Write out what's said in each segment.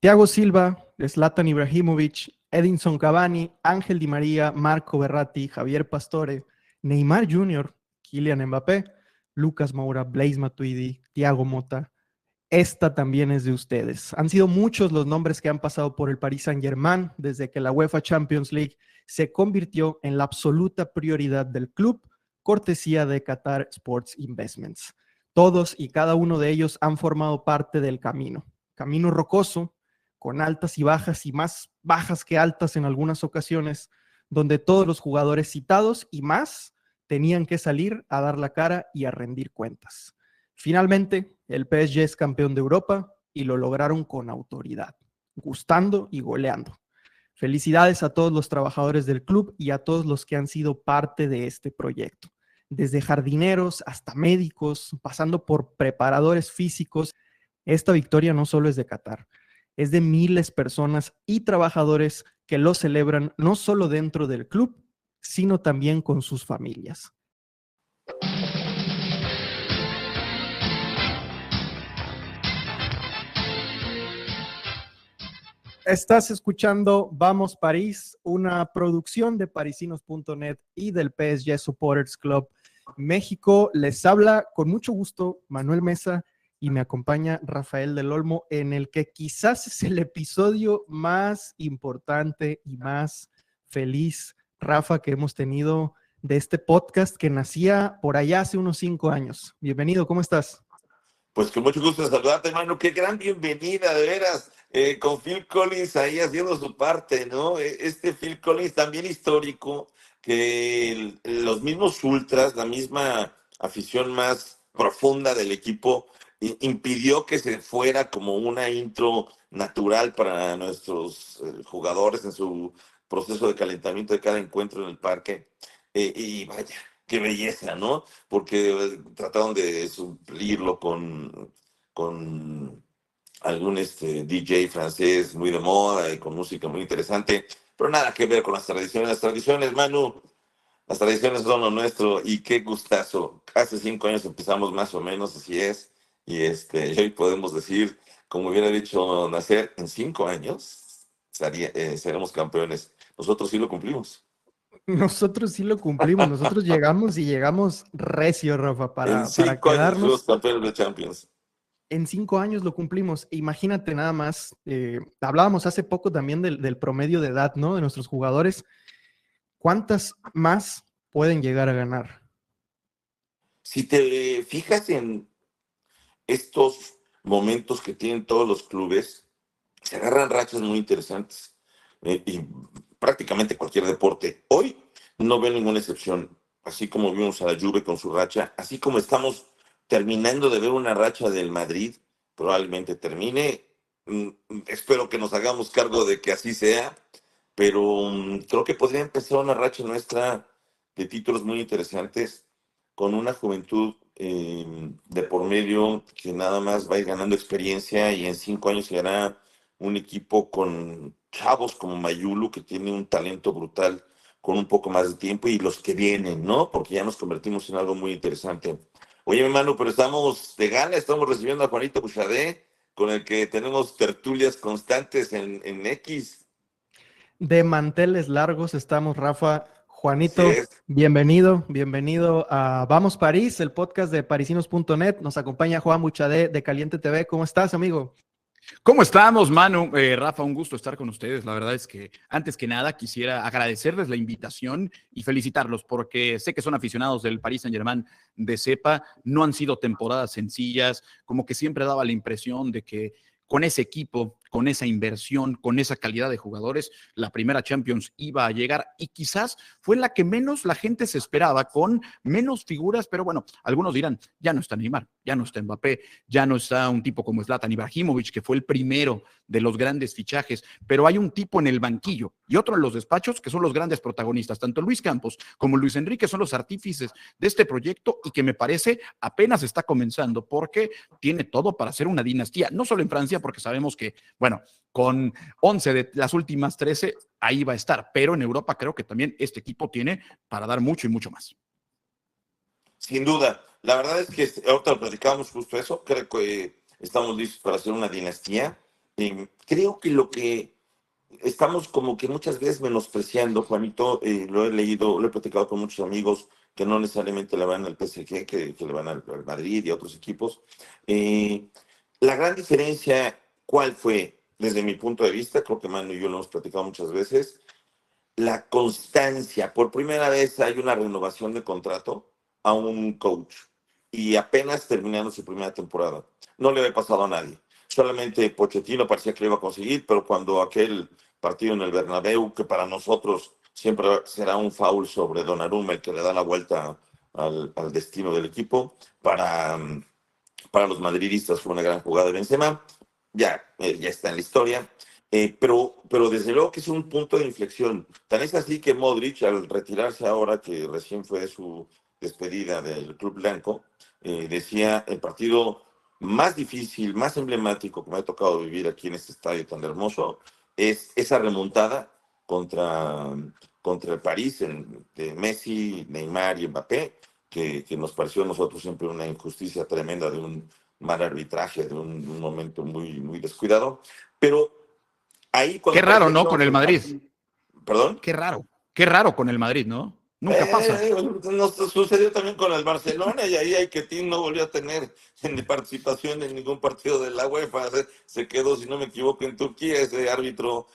Thiago Silva, Zlatan Ibrahimovic, Edinson Cavani, Ángel Di María, Marco Verratti, Javier Pastore, Neymar Jr., Kylian Mbappé, Lucas Moura, Blaise Matuidi, Thiago Motta. Esta también es de ustedes. Han sido muchos los nombres que han pasado por el Paris Saint-Germain desde que la UEFA Champions League se convirtió en la absoluta prioridad del club, cortesía de Qatar Sports Investments. Todos y cada uno de ellos han formado parte del camino rocoso, con altas y más bajas que altas en algunas ocasiones, donde todos los jugadores citados y más tenían que salir a dar la cara y a rendir cuentas. Finalmente, el PSG es campeón de Europa y lo lograron con autoridad, gustando y goleando. Felicidades a todos los trabajadores del club y a todos los que han sido parte de este proyecto, desde jardineros hasta médicos, pasando por preparadores físicos. Esta victoria no solo es de Qatar, es de miles de personas y trabajadores que lo celebran no solo dentro del club, sino también con sus familias. Estás escuchando Vamos París, una producción de parisinos.net y del PSG Supporters Club México. Les habla con mucho gusto Manuel Mesa y me acompaña Rafael del Olmo en el que quizás es el episodio más importante y más feliz, Rafa, que hemos tenido de este podcast que nacía por allá hace unos 5 años. Bienvenido, ¿cómo estás? Pues con mucho gusto de saludarte, hermano. Qué gran bienvenida, de veras, con Phil Collins ahí haciendo su parte, ¿no? Este Phil Collins también histórico, que los mismos ultras, la misma afición más profunda del equipo, impidió que se fuera como una intro natural para nuestros jugadores en su proceso de calentamiento de cada encuentro en el parque. Y vaya, qué belleza, ¿no? Porque trataron de suplirlo con algún DJ francés muy de moda y con música muy interesante, pero nada que ver con las tradiciones. Las tradiciones, Manu, las tradiciones son lo nuestro y qué gustazo. Hace 5 años empezamos más o menos, así es, y hoy podemos decir, como hubiera dicho Nacer, en 5 años seremos campeones. Nosotros sí lo cumplimos. Nosotros sí lo cumplimos, nosotros llegamos y llegamos recio, Rafa, En para 5 años fuimos quedarnos. campeones de Champions. En 5 años lo cumplimos. Imagínate nada más, hablábamos hace poco también del promedio de edad, ¿no? De nuestros jugadores. ¿Cuántas más pueden llegar a ganar? Si te fijas en estos momentos que tienen todos los clubes, se agarran rachas muy interesantes. Y prácticamente cualquier deporte. Hoy no veo ninguna excepción. Así como vimos a la Juve con su racha, así como estamos terminando de ver una racha del Madrid, probablemente termine. Espero que nos hagamos cargo de que así sea, pero creo que podría empezar una racha nuestra de títulos muy interesantes con una juventud de por medio que nada más va a ir ganando experiencia y en 5 años será un equipo con chavos como Mayulu, que tiene un talento brutal con un poco más de tiempo, y los que vienen, ¿no? Porque ya nos convertimos en algo muy interesante. Oye, mi hermano, pero estamos de gana, estamos recibiendo a Juanito Buchadé, con el que tenemos tertulias constantes en X. De manteles largos estamos, Rafa. Así Juanito, es. bienvenido a Vamos París, el podcast de parisinos.net. Nos acompaña Juan Buchadé de Caliente TV. ¿Cómo estás, amigo? ¿Cómo estamos, Manu? Rafa, un gusto estar con ustedes. La verdad es que antes que nada quisiera agradecerles la invitación y felicitarlos porque sé que son aficionados del Paris Saint-Germain de cepa. No han sido temporadas sencillas, como que siempre daba la impresión de que con ese equipo, con esa inversión, con esa calidad de jugadores, la primera Champions iba a llegar y quizás fue la que menos la gente se esperaba, con menos figuras, pero bueno, algunos dirán, ya no está Neymar, ya no está Mbappé, ya no está un tipo como Zlatan Ibrahimovic, que fue el primero de los grandes fichajes, pero hay un tipo en el banquillo y otro en los despachos que son los grandes protagonistas. Tanto Luis Campos como Luis Enrique son los artífices de este proyecto y que me parece apenas está comenzando porque tiene todo para ser una dinastía, no solo en Francia, porque sabemos que, bueno, con 11 de las últimas 13, ahí va a estar, pero en Europa creo que también este equipo tiene para dar mucho y mucho más. Sin duda. La verdad es que ahorita platicábamos justo eso. Creo que estamos listos para hacer una dinastía. Creo que lo que estamos como que muchas veces menospreciando, Juanito, lo he leído, lo he platicado con muchos amigos que no necesariamente le van al PSG, que le van al Madrid y a otros equipos. Eh, la gran diferencia, ¿cuál fue? Desde mi punto de vista, creo que Manu y yo lo hemos platicado muchas veces, la constancia. Por primera vez hay una renovación de contrato a un coach y apenas terminando su primera temporada. No le había pasado a nadie. Solamente Pochettino parecía que lo iba a conseguir, pero cuando aquel partido en el Bernabéu, que para nosotros siempre será un foul sobre Donnarumma, el que le da la vuelta al destino del equipo, para los madridistas fue una gran jugada de Benzema, ya está en la historia. Pero desde luego que es un punto de inflexión. Tan es así que Modric, al retirarse ahora, que recién fue su despedida del Club Blanco, decía: el partido más difícil, más emblemático que me ha tocado vivir aquí en este estadio tan hermoso es esa remontada contra el París de Messi, Neymar y Mbappé, que nos pareció a nosotros siempre una injusticia tremenda, de un mal arbitraje, de un momento muy, muy descuidado. Pero ahí Qué raro, ¿no? Con el Madrid. ¿Perdón? Qué raro con el Madrid, ¿no? Nunca pasa. Nos sucedió también con el Barcelona, y ahí Ketín no volvió a tener participación en ningún partido de la UEFA. Se quedó, si no me equivoco, en Turquía, ese árbitro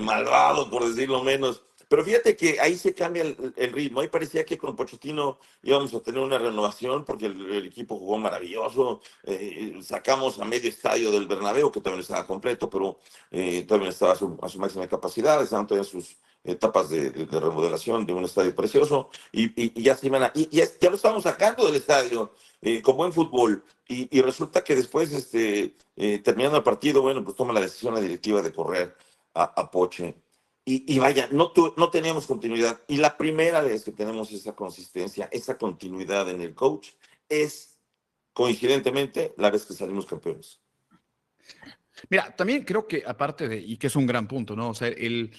malvado, por decirlo menos. Pero fíjate que ahí se cambia el ritmo. Ahí parecía que con Pochettino íbamos a tener una renovación, porque el equipo jugó maravilloso. Sacamos a medio estadio del Bernabéu, que también estaba completo, pero todavía estaba a su máxima capacidad. Estaban todavía sus etapas de remodelación de un estadio precioso, y ya se iban ya lo estábamos sacando del estadio, como en fútbol, y resulta que después, terminando el partido, bueno, pues toma la decisión la directiva de correr a Poche, y vaya, no teníamos continuidad, y la primera vez que tenemos esa consistencia, esa continuidad en el coach, es coincidentemente la vez que salimos campeones. Mira, también creo que aparte y que es un gran punto, ¿no? O sea, el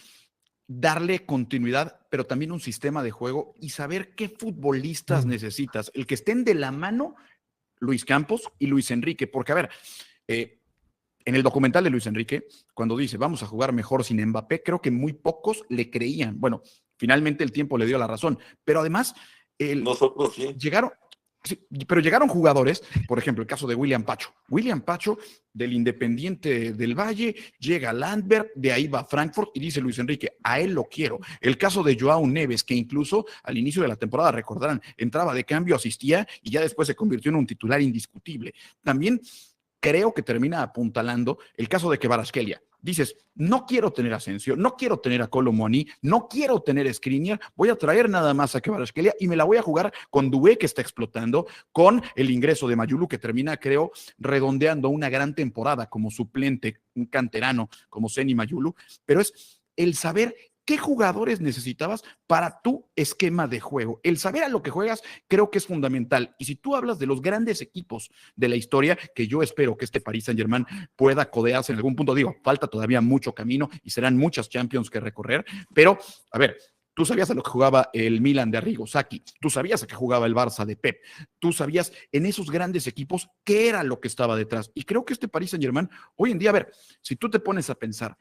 darle continuidad, pero también un sistema de juego y saber qué futbolistas necesitas. El que estén de la mano Luis Campos y Luis Enrique, porque a ver, en el documental de Luis Enrique, cuando dice vamos a jugar mejor sin Mbappé, creo que muy pocos le creían. Bueno, finalmente el tiempo le dio la razón, pero además nosotros sí. Llegaron jugadores, por ejemplo, el caso de William Pacho. William Pacho, del Independiente del Valle, llega a Landberg, de ahí va a Frankfurt, y dice Luis Enrique, a él lo quiero. El caso de Joao Neves, que incluso al inicio de la temporada, recordarán, entraba de cambio, asistía, y ya después se convirtió en un titular indiscutible. También creo que termina apuntalando el caso de Kvaratskhelia. Dices, no quiero tener a Asensio, no quiero tener a Kolo Muani, no quiero tener a Skriniar, voy a traer nada más a Kvaratskhelia y me la voy a jugar con Doué, que está explotando, con el ingreso de Mayulu, que termina, creo, redondeando una gran temporada como suplente, un canterano como Seny Mayulu, pero es el saber qué jugadores necesitabas para tu esquema de juego. El saber a lo que juegas creo que es fundamental. Y si tú hablas de los grandes equipos de la historia, que yo espero que este Paris Saint-Germain pueda codearse en algún punto, digo, falta todavía mucho camino y serán muchas Champions que recorrer, pero, a ver, tú sabías a lo que jugaba el Milan de Arrigo Sacchi, tú sabías a qué jugaba el Barça de Pep, tú sabías en esos grandes equipos qué era lo que estaba detrás. Y creo que este Paris Saint-Germain, hoy en día, a ver, si tú te pones a pensar,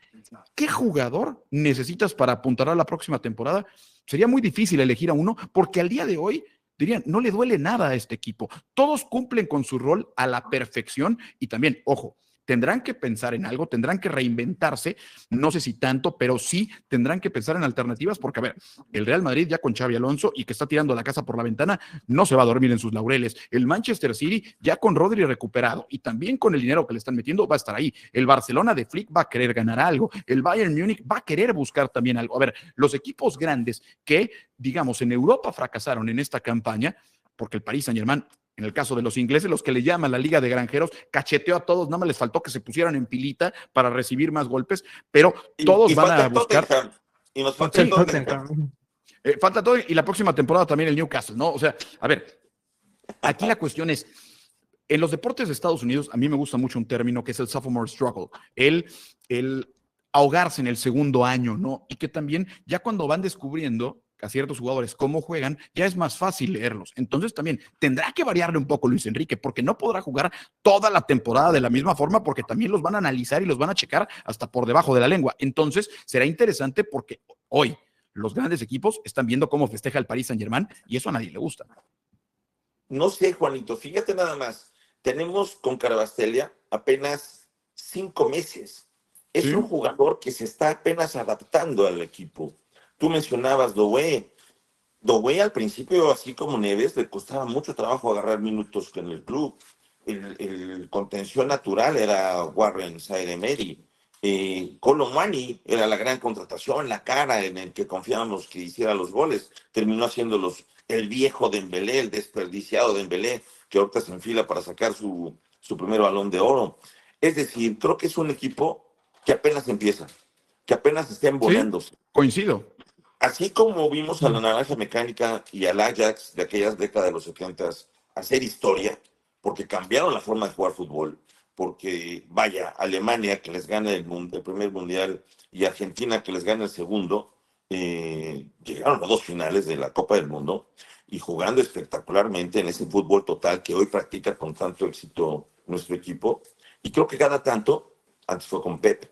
¿qué jugador necesitas para apuntar a la próxima temporada? Sería muy difícil elegir a uno, porque al día de hoy, dirían, no le duele nada a este equipo. Todos cumplen con su rol a la perfección y también, ojo, tendrán que pensar en algo, tendrán que reinventarse, no sé si tanto, pero sí tendrán que pensar en alternativas, porque a ver, el Real Madrid ya con Xabi Alonso y que está tirando la casa por la ventana, no se va a dormir en sus laureles. El Manchester City ya con Rodri recuperado y también con el dinero que le están metiendo va a estar ahí. El Barcelona de Flick va a querer ganar algo, el Bayern Múnich va a querer buscar también algo. A ver, los equipos grandes que, digamos, en Europa fracasaron en esta campaña, porque el Paris Saint-Germain, en el caso de los ingleses, los que le llaman la Liga de Granjeros, cacheteó a todos, nada más les faltó que se pusieran en pilita para recibir más golpes, pero todos van a buscar. Y nos falta el Tottenham. Falta todo, y la próxima temporada también el Newcastle, ¿no? O sea, a ver, aquí la cuestión es, en los deportes de Estados Unidos, a mí me gusta mucho un término que es el sophomore struggle, el ahogarse en el segundo año, ¿no? Y que también ya cuando van descubriendo a ciertos jugadores cómo juegan, ya es más fácil leerlos. Entonces también tendrá que variarle un poco Luis Enrique, porque no podrá jugar toda la temporada de la misma forma, porque también los van a analizar y los van a checar hasta por debajo de la lengua. Entonces será interesante porque hoy los grandes equipos están viendo cómo festeja el Paris Saint-Germain y eso a nadie le gusta. No sé, Juanito, fíjate nada más. Tenemos con Carbastelia apenas 5 meses. Es un jugador que se está apenas adaptando al equipo. Tú mencionabas Doué. Doué al principio, así como Neves, le costaba mucho trabajo agarrar minutos en el club. El contención natural era Warren Zaïre-Emery. Kolo Muani era la gran contratación, la cara en el que confiábamos que hiciera los goles. Terminó haciéndolos el viejo Dembélé, el desperdiciado Dembélé, que ahorita se enfila para sacar su primer Balón de Oro. Es decir, creo que es un equipo que apenas empieza, que apenas está embonándose. Sí, coincido. Así como vimos a la Naranja Mecánica y al Ajax de aquellas décadas de los 70 hacer historia, porque cambiaron la forma de jugar fútbol, porque vaya, Alemania que les gana el primer mundial y Argentina que les gana el segundo, llegaron a 2 finales de la Copa del Mundo y jugando espectacularmente en ese fútbol total que hoy practica con tanto éxito nuestro equipo. Y creo que cada tanto, antes fue con Pep,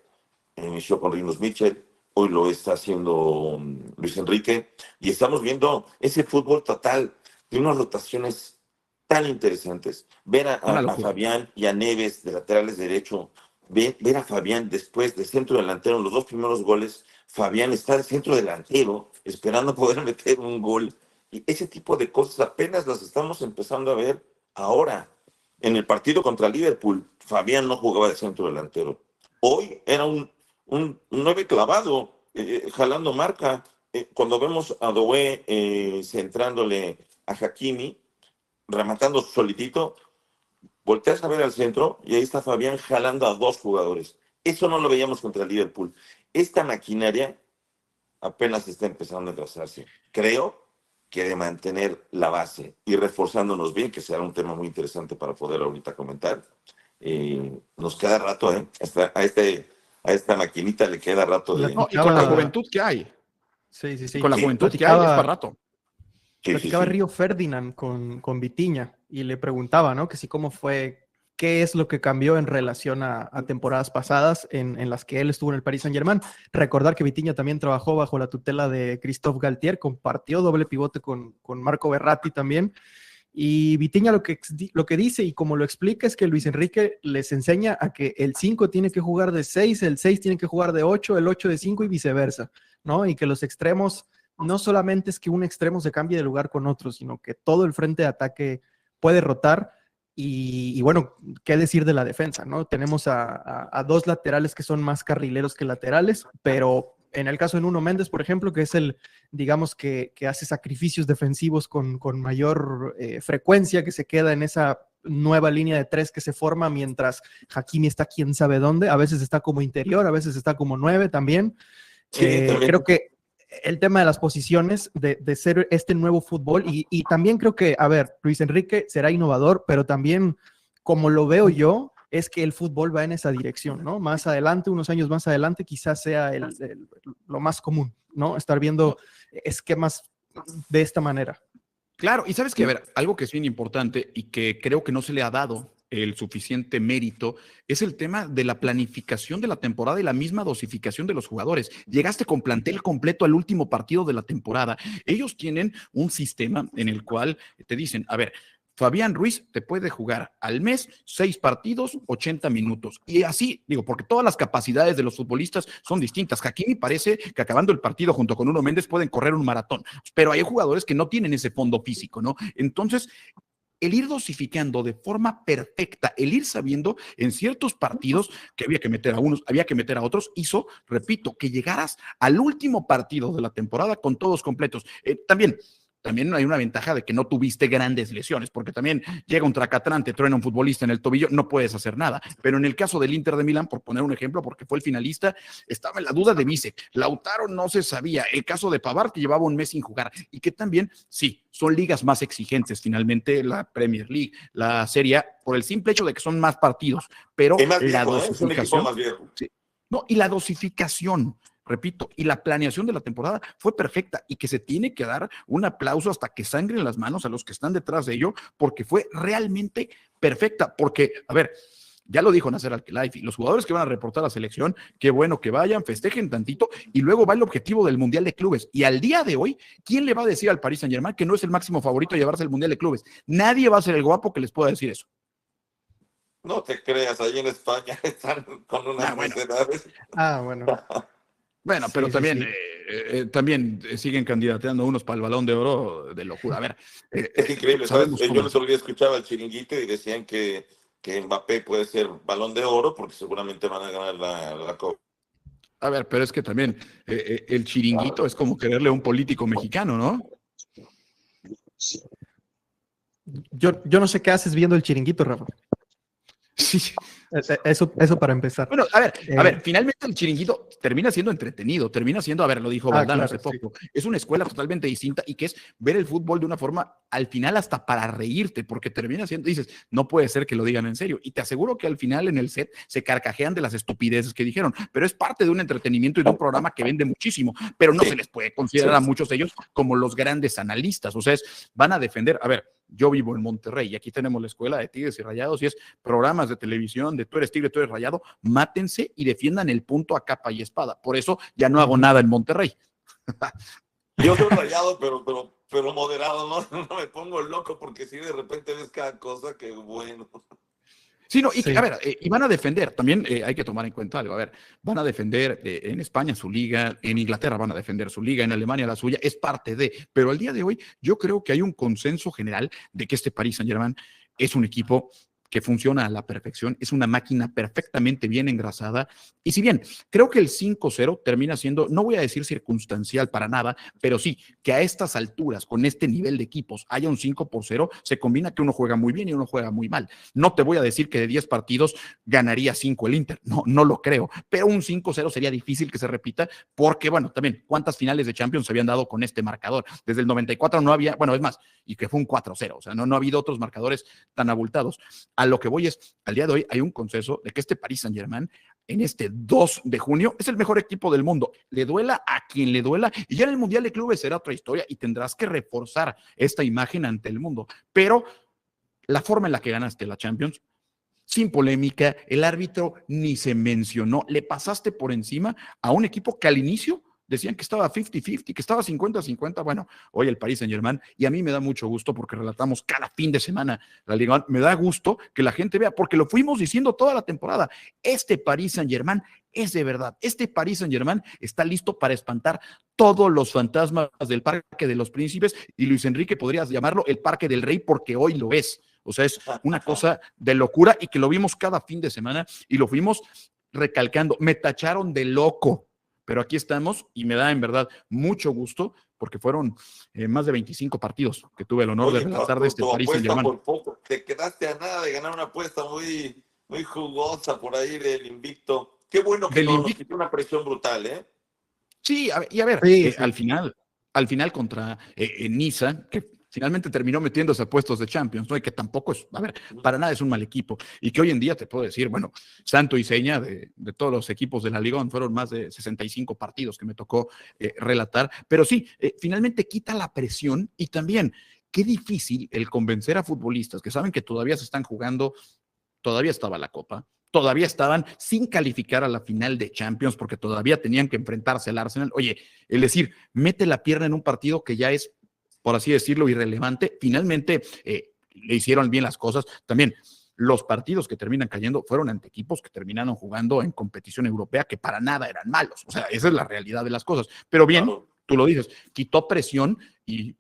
inició con Rinus Michel, hoy lo está haciendo Luis Enrique, y estamos viendo ese fútbol total de unas rotaciones tan interesantes. Ver a Fabián y a Neves de laterales derecho, ver a Fabián después de centro delantero en los 2 primeros goles. Fabián está de centro delantero esperando poder meter un gol, y ese tipo de cosas apenas las estamos empezando a ver ahora. En el partido contra Liverpool, Fabián no jugaba de centro delantero. Hoy era un 9 clavado, jalando marca. Cuando vemos a Doué centrándole a Hakimi, rematando solitito, volteas a ver al centro y ahí está Fabián jalando a 2 jugadores. Eso no lo veíamos contra Liverpool. Esta maquinaria apenas está empezando a trazarse. Creo que de mantener la base y reforzándonos bien, que será un tema muy interesante para poder ahorita comentar, nos queda rato, a esta maquinita le queda rato. No, y con la juventud que hay. Sí. Con la juventud que hay es para rato. Platicaba Río Ferdinand con Vitinha y le preguntaba, ¿no? Que sí, cómo fue, qué es lo que cambió en relación a temporadas pasadas en las que él estuvo en el Paris Saint-Germain. Recordar que Vitinha también trabajó bajo la tutela de Christophe Galtier, compartió doble pivote con Marco Verratti también. Y Vitinha lo que dice y como lo explica es que Luis Enrique les enseña a que el 5 tiene que jugar de 6, el 6 tiene que jugar de 8, el 8 de 5 y viceversa, ¿no? Y que los extremos, no solamente es que un extremo se cambie de lugar con otro, sino que todo el frente de ataque puede rotar. Y bueno, qué decir de la defensa, ¿no? Tenemos a 2 laterales que son más carrileros que laterales, pero en el caso de Nuno Méndez, por ejemplo, que es el, digamos, que hace sacrificios defensivos con mayor frecuencia, que se queda en esa nueva línea de 3 que se forma mientras Hakimi está quién sabe dónde, a veces está como interior, a veces está como 9 también. Creo que el tema de las posiciones, de ser este nuevo fútbol, y también creo que, a ver, Luis Enrique será innovador, pero también, como lo veo yo, es que el fútbol va en esa dirección, ¿no? Más adelante, unos años más adelante, quizás sea lo más común, ¿no? Estar viendo esquemas de esta manera. Claro, y sabes que, a ver, algo que es bien importante y que creo que no se le ha dado el suficiente mérito es el tema de la planificación de la temporada y la misma dosificación de los jugadores. Llegaste con plantel completo al último partido de la temporada. Ellos tienen un sistema en el cual te dicen, a ver, Fabián Ruiz te puede jugar al mes 6 partidos, 80 minutos. Y así, digo, porque todas las capacidades de los futbolistas son distintas. Hakimi parece que acabando el partido junto con Nuno Méndez pueden correr un maratón, pero hay jugadores que no tienen ese fondo físico, ¿no? Entonces, el ir dosificando de forma perfecta, el ir sabiendo en ciertos partidos que había que meter a unos, había que meter a otros, hizo, repito, que llegaras al último partido de la temporada con todos completos. También hay una ventaja de que no tuviste grandes lesiones, porque también llega un tracatrán, te truena un futbolista en el tobillo, no puedes hacer nada. Pero en el caso del Inter de Milán, por poner un ejemplo, porque fue el finalista, estaba en la duda de Vícek. Lautaro no se sabía. El caso de Pavard, que llevaba un mes sin jugar, y que también, sí, son ligas más exigentes, finalmente, la Premier League, la Serie A, por el simple hecho de que son más partidos, pero es más la viejo, dosificación... es un equipo más viejo. Sí, no, y la dosificación repito, y la planeación de la temporada fue perfecta y que se tiene que dar un aplauso hasta que sangren las manos a los que están detrás de ello, porque fue realmente perfecta, porque, a ver, ya lo dijo Nasser Al-Khelaifi, los jugadores que van a reportar a la selección, qué bueno que vayan, festejen tantito y luego va el objetivo del Mundial de Clubes. Y al día de hoy, ¿quién le va a decir al Paris Saint-Germain que no es el máximo favorito a llevarse el Mundial de Clubes? Nadie va a ser el guapo que les pueda decir eso. No te creas, ahí en España están con unas necedades. Bueno. Bueno, pero Sí, también, sí. También siguen candidateando unos para el Balón de Oro de locura. A ver, es increíble, ¿sabes? Yo el otro día escuchaba el Chiringuito y decían que Mbappé puede ser Balón de Oro porque seguramente van a ganar la Copa. A ver, pero es que también el Chiringuito es como quererle a un político mexicano, ¿no? Yo no sé qué haces viendo el Chiringuito, Rafa. Sí. Eso para empezar. Bueno, a ver, finalmente el Chiringuito termina siendo entretenido, termina siendo, a ver, lo dijo Valdano hace poco, es una escuela totalmente distinta y que es ver el fútbol de una forma, al final hasta para reírte, porque termina siendo, dices, no puede ser que lo digan en serio, y te aseguro que al final en el set se carcajean de las estupideces que dijeron, pero es parte de un entretenimiento y de un programa que vende muchísimo, pero no se les puede considerar a muchos de ellos como los grandes analistas, o sea, van a defender, a ver, yo vivo en Monterrey y aquí tenemos la escuela de Tigres y Rayados y es programas de televisión de tú eres Tigre, tú eres Rayado, mátense y defiendan el punto a capa y espada. Por eso ya no hago nada en Monterrey. Yo soy Rayado, pero moderado, no me pongo loco porque si de repente ves cada cosa que bueno. Sí, no, y, sí. A ver, y van a defender, también hay que tomar en cuenta algo, a ver, van a defender en España su liga, en Inglaterra van a defender su liga, en Alemania la suya, es parte de, pero al día de hoy yo creo que hay un consenso general de que este Paris Saint-Germain es un equipo que funciona a la perfección, es una máquina perfectamente bien engrasada, y si bien creo que el 5-0 termina siendo, no voy a decir circunstancial para nada, pero sí, que a estas alturas, con este nivel de equipos, haya un 5-0, se combina que uno juega muy bien y uno juega muy mal. No te voy a decir que de 10 partidos ganaría 5 el Inter, no lo creo, pero un 5-0 sería difícil que se repita, porque bueno, también, ¿cuántas finales de Champions se habían dado con este marcador? Desde el 94 no había, bueno, es más, y que fue un 4-0, o sea, no ha habido otros marcadores tan abultados. A lo que voy es, al día de hoy hay un consenso de que este Paris Saint-Germain en este 2 de junio es el mejor equipo del mundo. Le duela a quien le duela y ya en el Mundial de Clubes será otra historia y tendrás que reforzar esta imagen ante el mundo. Pero la forma en la que ganaste la Champions, sin polémica, el árbitro ni se mencionó, le pasaste por encima a un equipo que al inicio decían que estaba 50-50, que estaba 50-50. Bueno, hoy el Paris Saint-Germain, y a mí me da mucho gusto porque relatamos cada fin de semana la Liga. Me da gusto que la gente vea, porque lo fuimos diciendo toda la temporada. Este Paris Saint-Germain es de verdad. Este Paris Saint-Germain está listo para espantar todos los fantasmas del Parque de los Príncipes, y Luis Enrique podrías llamarlo el Parque del Rey porque hoy lo es. O sea, es una cosa de locura y que lo vimos cada fin de semana y lo fuimos recalcando. Me tacharon de loco, pero aquí estamos y me da en verdad mucho gusto porque fueron más de 25 partidos que tuve el honor de relatar de este Paris Saint-Germain. Por poco. Te quedaste a nada de ganar una apuesta muy, muy jugosa por ahí del invicto. Qué bueno que nos quitó una presión brutal, ¿eh? Sí, y a ver, sí. Al final contra Niza, que finalmente terminó metiéndose a puestos de Champions, ¿no? Y que tampoco es, a ver, para nada es un mal equipo. Y que hoy en día te puedo decir, bueno, santo y seña de todos los equipos de la Liga, fueron más de 65 partidos que me tocó relatar. Pero sí, finalmente quita la presión y también, qué difícil el convencer a futbolistas que saben que todavía se están jugando, todavía estaba la Copa, todavía estaban sin calificar a la final de Champions porque todavía tenían que enfrentarse al Arsenal. Oye, es decir, mete la pierna en un partido que ya es, por así decirlo, irrelevante. Finalmente le hicieron bien las cosas. También los partidos que terminan cayendo fueron ante equipos que terminaron jugando en competición europea que para nada eran malos. O sea, esa es la realidad de las cosas. Pero bien, tú lo dices, quitó presión y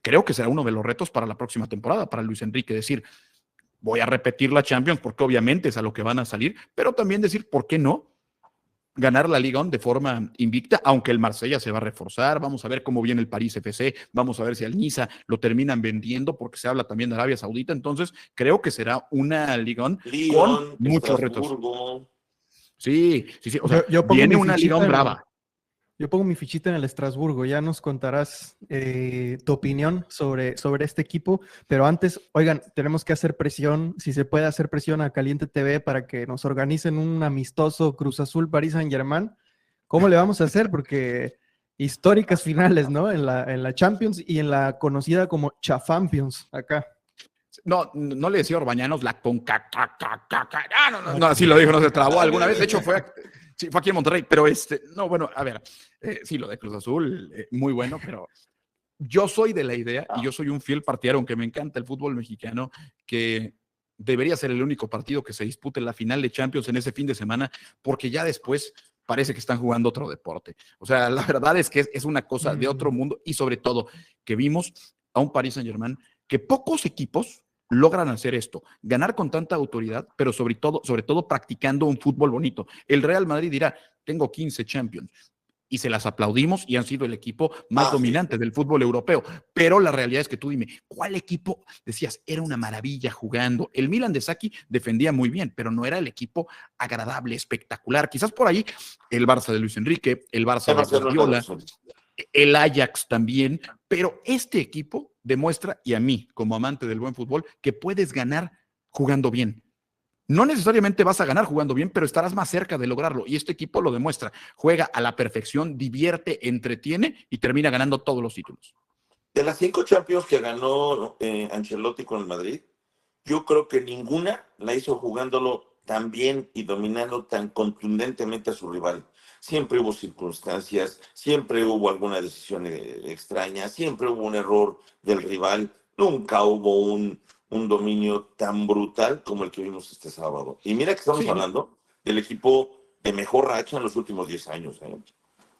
creo que será uno de los retos para la próxima temporada, para Luis Enrique, decir, voy a repetir la Champions porque obviamente es a lo que van a salir, pero también decir, ¿por qué no ganar la Liga de forma invicta? Aunque el Marsella se va a reforzar, vamos a ver cómo viene el París FC, vamos a ver si al Niza lo terminan vendiendo, porque se habla también de Arabia Saudita. Entonces creo que será una Liga con muchos retos. Sí, o sea, yo viene una Liga brava. Yo pongo mi fichita en el Estrasburgo, ya nos contarás tu opinión sobre este equipo, pero antes, oigan, tenemos que hacer presión, si se puede hacer presión a Caliente TV para que nos organicen un amistoso Cruz Azul Paris Saint-Germain ¿Cómo le vamos a hacer? Porque históricas finales, ¿no? En la Champions y en la conocida como Chafampions acá. No le decía Orbañanos la no, así lo dijo, no se trabó alguna vez. De hecho, fue aquí en Monterrey, pero no, bueno, a ver, sí, lo de Cruz Azul, muy bueno, pero yo soy de la idea, y yo soy un fiel partidario, aunque me encanta el fútbol mexicano, que debería ser el único partido que se dispute en la final de Champions en ese fin de semana, porque ya después parece que están jugando otro deporte. O sea, la verdad es que es una cosa de otro mundo, y sobre todo que vimos a un Paris Saint-Germain que pocos equipos logran hacer esto, ganar con tanta autoridad, pero sobre todo practicando un fútbol bonito. El Real Madrid dirá, tengo 15 Champions, y se las aplaudimos y han sido el equipo más dominante del fútbol europeo. Pero la realidad es que tú dime, ¿cuál equipo decías era una maravilla jugando? El Milan de Saki defendía muy bien, pero no era el equipo agradable, espectacular. Quizás por ahí el Barça de Luis Enrique, el Barça de Guardiola, el Ajax también, pero este equipo demuestra, y a mí como amante del buen fútbol, que puedes ganar jugando bien. No necesariamente vas a ganar jugando bien, pero estarás más cerca de lograrlo. Y este equipo lo demuestra. Juega a la perfección, divierte, entretiene y termina ganando todos los títulos. De las 5 Champions que ganó Ancelotti con el Madrid, yo creo que ninguna la hizo jugándolo tan bien y dominando tan contundentemente a su rival. Siempre hubo circunstancias, siempre hubo alguna decisión extraña, siempre hubo un error del rival. Nunca hubo un dominio tan brutal como el que vimos este sábado. Y mira que estamos hablando del equipo de mejor racha en los últimos 10 años.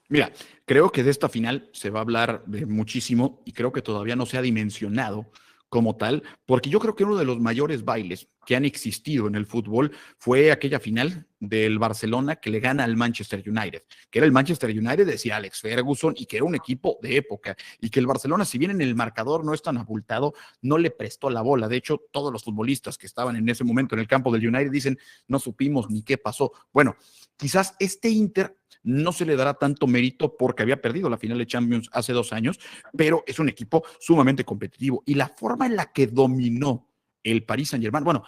Mira, creo que de esta final se va a hablar de muchísimo y creo que todavía no se ha dimensionado como tal, porque yo creo que uno de los mayores bailes que han existido en el fútbol fue aquella final del Barcelona que le gana al Manchester United, que era el Manchester United, decía Alex Ferguson, y que era un equipo de época, y que el Barcelona, si bien en el marcador no es tan abultado, no le prestó la bola. De hecho, todos los futbolistas que estaban en ese momento en el campo del United dicen, no supimos ni qué pasó. Bueno, quizás este Inter no se le dará tanto mérito porque había perdido la final de Champions hace 2 años, pero es un equipo sumamente competitivo. Y la forma en la que dominó el Paris Saint-Germain, bueno,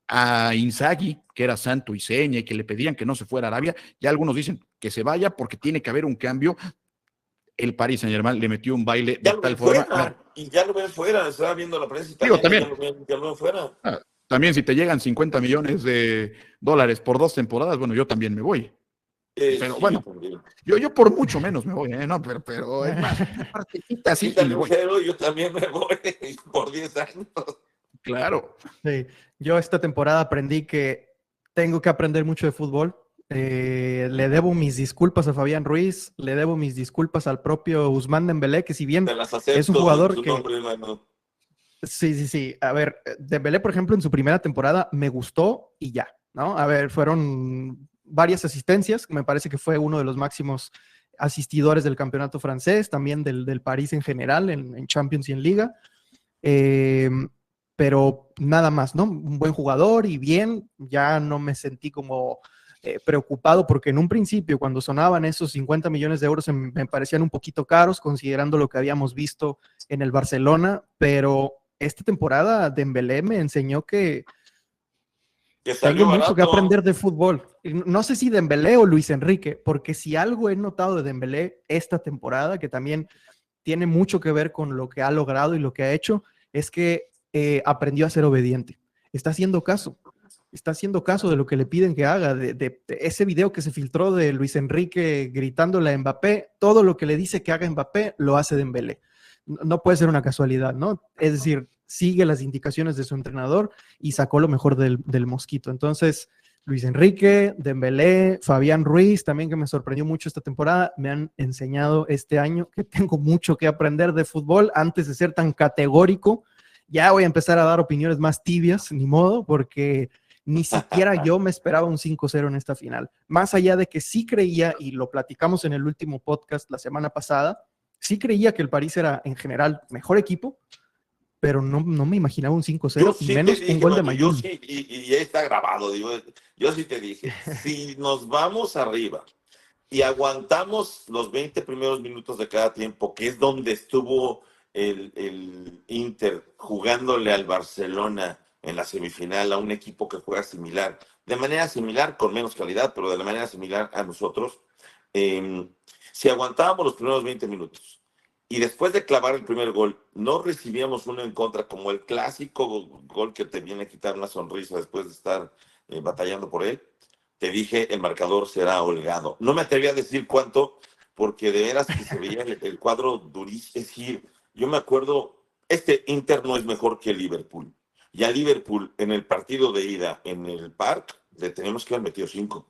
a Inzaghi, que era santo y seña y que le pedían que no se fuera a Arabia, ya algunos dicen que se vaya porque tiene que haber un cambio. El Paris Saint-Germain le metió un baile de tal forma. Y ya lo ven fuera, estaba viendo la prensa italiana. Ya lo ven fuera. También si te llegan 50 millones de dólares por 2 temporadas, bueno, yo también me voy. Pero sí, bueno, yo por mucho menos me voy, no, pero es más, una partecita así. Yo también me voy por 10 años. Claro. Sí, yo esta temporada aprendí que tengo que aprender mucho de fútbol. Le debo mis disculpas a Fabián Ruiz, le debo mis disculpas al propio Ousmane Dembélé, que si bien es un jugador que... Sí. A ver, Dembélé, por ejemplo, en su primera temporada me gustó y ya, ¿no? A ver, fueron varias asistencias, me parece que fue uno de los máximos asistidores del campeonato francés, también del París en general, en Champions y en Liga. Pero nada más, ¿no? Un buen jugador y bien, ya no me sentí como preocupado porque en un principio cuando sonaban esos 50 millones de euros me parecían un poquito caros considerando lo que habíamos visto en el Barcelona, pero esta temporada Dembélé me enseñó que tengo mucho que aprender de fútbol. No sé si Dembélé o Luis Enrique, porque si algo he notado de Dembélé esta temporada, que también tiene mucho que ver con lo que ha logrado y lo que ha hecho, es que aprendió a ser obediente. Está haciendo caso de lo que le piden que haga, de ese video que se filtró de Luis Enrique gritándole a Mbappé, todo lo que le dice que haga Mbappé lo hace Dembélé. No puede ser una casualidad, ¿no? Es decir, sigue las indicaciones de su entrenador y sacó lo mejor del mosquito. Entonces, Luis Enrique, Dembélé, Fabián Ruiz, también que me sorprendió mucho esta temporada, me han enseñado este año que tengo mucho que aprender de fútbol antes de ser tan categórico. Ya voy a empezar a dar opiniones más tibias, ni modo, porque ni siquiera yo me esperaba un 5-0 en esta final. Más allá de que sí creía, y lo platicamos en el último podcast la semana pasada, sí creía que el París era en general mejor equipo, pero no me imaginaba un 5-0 y menos un gol de Mayún. Sí, y ya está grabado, digo, yo sí te dije, si nos vamos arriba y aguantamos los 20 primeros minutos de cada tiempo, que es donde estuvo el Inter jugándole al Barcelona en la semifinal, a un equipo que juega similar, de manera similar, con menos calidad, pero de la manera similar a nosotros, Si aguantábamos los primeros 20 minutos y después de clavar el primer gol no recibíamos uno en contra, como el clásico gol que te viene a quitar una sonrisa después de estar batallando por él, te dije, el marcador será holgado. No me atreví a decir cuánto, porque de veras que se veía el cuadro durísimo. Es decir, yo me acuerdo, este Inter no es mejor que el Liverpool. Y a Liverpool, en el partido de ida en el Parque, le tenemos que haber metido 5.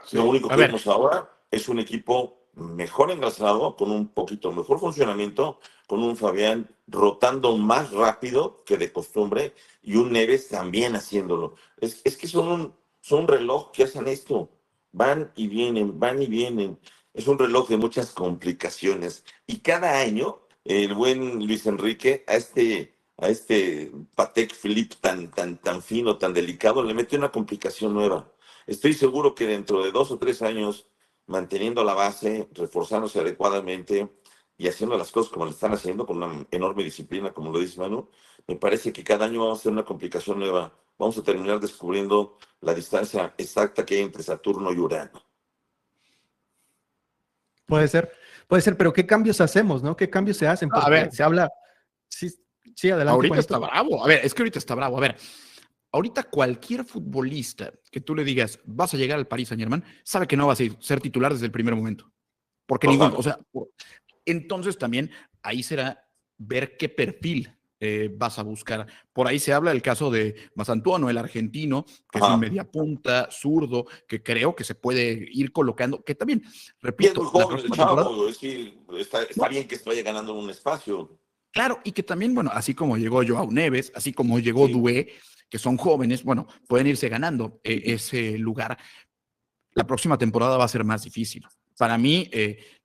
Sí. Lo único A que ver, vemos ahora es un equipo mejor engrasado, con un poquito mejor funcionamiento, con un Fabián rotando más rápido que de costumbre y un Neves también haciéndolo. Es que son un reloj que hacen esto. Van y vienen, van y vienen. Es un reloj de muchas complicaciones. Y cada año, el buen Luis Enrique, a este Patek Philippe tan fino, tan delicado, le mete una complicación nueva. Estoy seguro que dentro de 2 o 3 años, manteniendo la base, reforzándose adecuadamente y haciendo las cosas como lo están haciendo, con una enorme disciplina, como lo dice Manu, me parece que cada año vamos a hacer una complicación nueva. Vamos a terminar descubriendo la distancia exacta que hay entre Saturno y Urano. Puede ser, pero ¿qué cambios hacemos, no? ¿Qué cambios se hacen? a Porque ver, se habla, sí, sí, adelante, ahorita Juanito. está bravo. A ver, es que ahorita está bravo. A ver, ahorita cualquier futbolista que tú le digas, vas a llegar al Paris Saint-Germain, sabe que no va a ser titular desde el primer momento. Porque ninguno, o sea, entonces también ahí será ver qué perfil vas a buscar. Por ahí se habla del caso de Mazantuono, el argentino, que es un mediapunta zurdo, que creo que se puede ir colocando, que también, Y es repito, muy la joven el próxima temporada. chavo, es que está bien que se vaya ganando un espacio. Claro, y que también, bueno, así como llegó Joao Neves, así como llegó Sí. Doué, que son jóvenes, bueno, pueden irse ganando ese lugar. La próxima temporada va a ser más difícil. Para mí,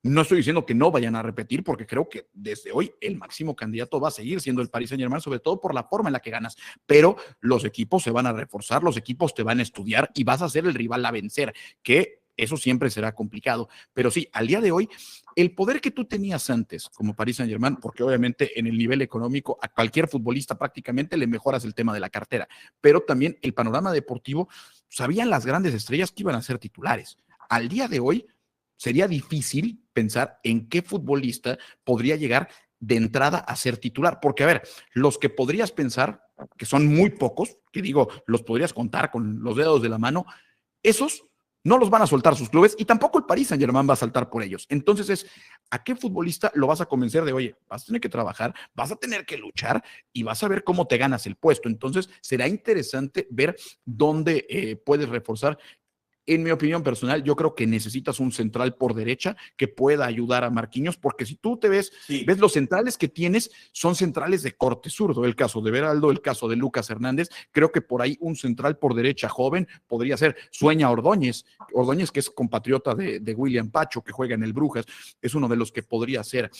no estoy diciendo que no vayan a repetir, porque creo que desde hoy el máximo candidato va a seguir siendo el Paris Saint-Germain, sobre todo por la forma en la que ganas. Pero los equipos se van a reforzar, los equipos te van a estudiar y vas a ser el rival a vencer, que eso siempre será complicado. Pero sí, al día de hoy, el poder que tú tenías antes como Paris Saint-Germain, porque obviamente en el nivel económico a cualquier futbolista prácticamente le mejoras el tema de la cartera, pero también el panorama deportivo, sabían las grandes estrellas que iban a ser titulares. Al día de hoy, sería difícil pensar en qué futbolista podría llegar de entrada a ser titular, porque a ver, los que podrías pensar, que son muy pocos, que digo, los podrías contar con los dedos de la mano, esos no los van a soltar sus clubes y tampoco el Paris Saint-Germain va a saltar por ellos. Entonces es, ¿a qué futbolista lo vas a convencer de, oye, vas a tener que trabajar, vas a tener que luchar y vas a ver cómo te ganas el puesto? Entonces será interesante ver dónde puedes reforzar. En mi opinión personal, yo creo que necesitas un central por derecha que pueda ayudar a Marquinhos, porque si tú te ves los centrales que tienes, son centrales de corte zurdo. El caso de Beraldo, el caso de Lucas Hernández, creo que por ahí un central por derecha joven podría ser. Sueña Ordóñez, que es compatriota de William Pacho, que juega en el Brujas, es uno de los que podría ser.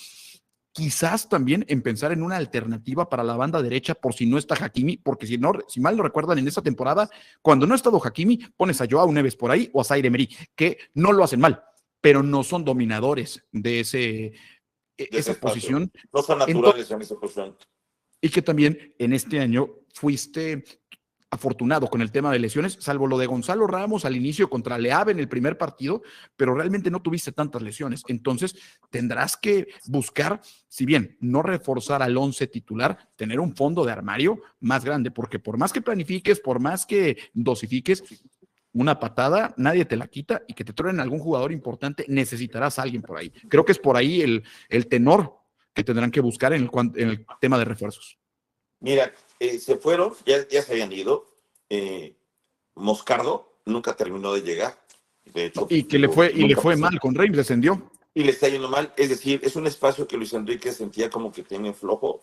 Quizás también en pensar en una alternativa para la banda derecha por si no está Hakimi, porque si mal lo recuerdan en esta temporada, cuando no ha estado Hakimi, pones a Joao Neves por ahí o a Zaire Emery, que no lo hacen mal, pero no son dominadores de esa posición. No son naturales en esa posición. Y que también en este año fuiste afortunado con el tema de lesiones, salvo lo de Gonzalo Ramos al inicio contra Leave en el primer partido, pero realmente no tuviste tantas lesiones. Entonces tendrás que buscar, si bien no reforzar al 11 titular, tener un fondo de armario más grande, porque por más que planifiques, por más que dosifiques, una patada, nadie te la quita, y que te truenen algún jugador importante, necesitarás a alguien por ahí. Creo que es por ahí el tenor que tendrán que buscar en el tema de refuerzos. Mira, se fueron, ya se habían ido. Moscardo nunca terminó de llegar. De hecho, y que le fue mal con Reims, descendió. Y le está yendo mal. Es decir, es un espacio que Luis Enrique sentía como que tiene flojo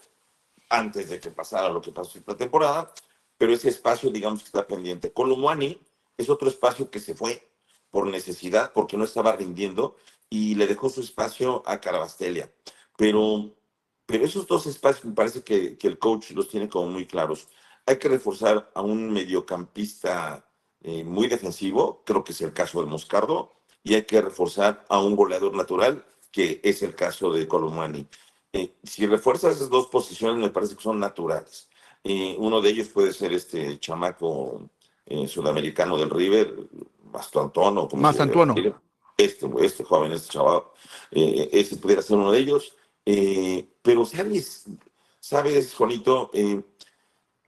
antes de que pasara lo que pasó esta temporada, pero ese espacio, digamos que está pendiente. Colomwani es otro espacio que se fue por necesidad, porque no estaba rindiendo, y le dejó su espacio a Carabastelia. Pero esos dos espacios me parece que el coach los tiene como muy claros. Hay que reforzar a un mediocampista muy defensivo, creo que es el caso de Moscardo, y hay que reforzar a un goleador natural, que es el caso de Colomani. Si refuerzas esas dos posiciones, me parece que son naturales. Uno de ellos puede ser este chamaco sudamericano del River, Mastantuono. Mastantuono. este joven, este chaval, ese pudiera ser uno de ellos. Pero sabes, Juanito,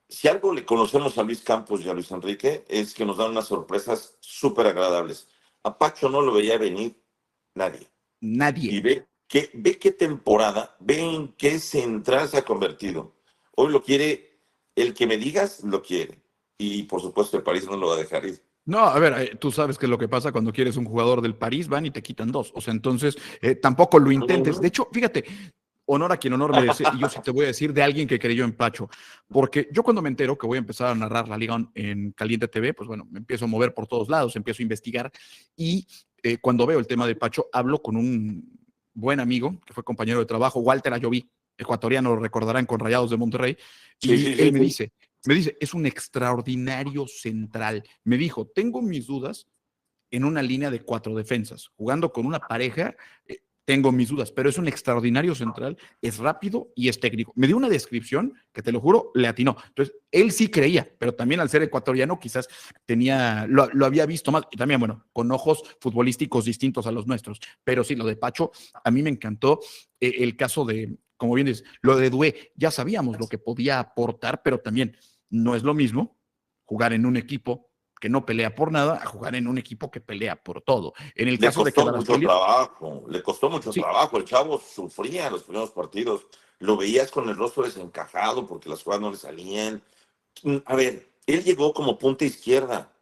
si algo le conocemos a Luis Campos y a Luis Enrique es que nos dan unas sorpresas súper agradables. A Pacho no lo veía venir nadie. Nadie. Y ve qué temporada, ve en qué central se ha convertido. Hoy lo quiere, el que me digas, lo quiere. Y por supuesto el París no lo va a dejar ir. No, a ver, tú sabes que lo que pasa cuando quieres un jugador del París, van y te quitan dos. O sea, entonces tampoco lo intentes. De hecho, fíjate, honor a quien honor merece, y yo sí te voy a decir de alguien que creyó en Pacho, porque yo cuando me entero que voy a empezar a narrar la Liga en Caliente TV, pues bueno, me empiezo a mover por todos lados, empiezo a investigar, y cuando veo el tema de Pacho, hablo con un buen amigo, que fue compañero de trabajo, Walter Ayoví, ecuatoriano, lo recordarán, con Rayados de Monterrey, y él me dice, es un extraordinario central. Me dijo, tengo mis dudas en una línea de 4 defensas, jugando con una pareja, tengo mis dudas, pero es un extraordinario central, es rápido y es técnico. Me dio una descripción que, te lo juro, le atinó. Entonces, él sí creía, pero también al ser ecuatoriano quizás lo había visto más, y también, bueno, con ojos futbolísticos distintos a los nuestros. Pero sí, lo de Pacho, a mí me encantó el caso de, como bien dices, lo de Doué, ya sabíamos lo que podía aportar, pero también no es lo mismo jugar en un equipo que no pelea por nada a jugar en un equipo que pelea por todo. En el caso de Kvaratskhelia, le costó mucho trabajo, el chavo sufría los primeros partidos, lo veías con el rostro desencajado porque las jugadas no le salían. A ver, él llegó como punta izquierda,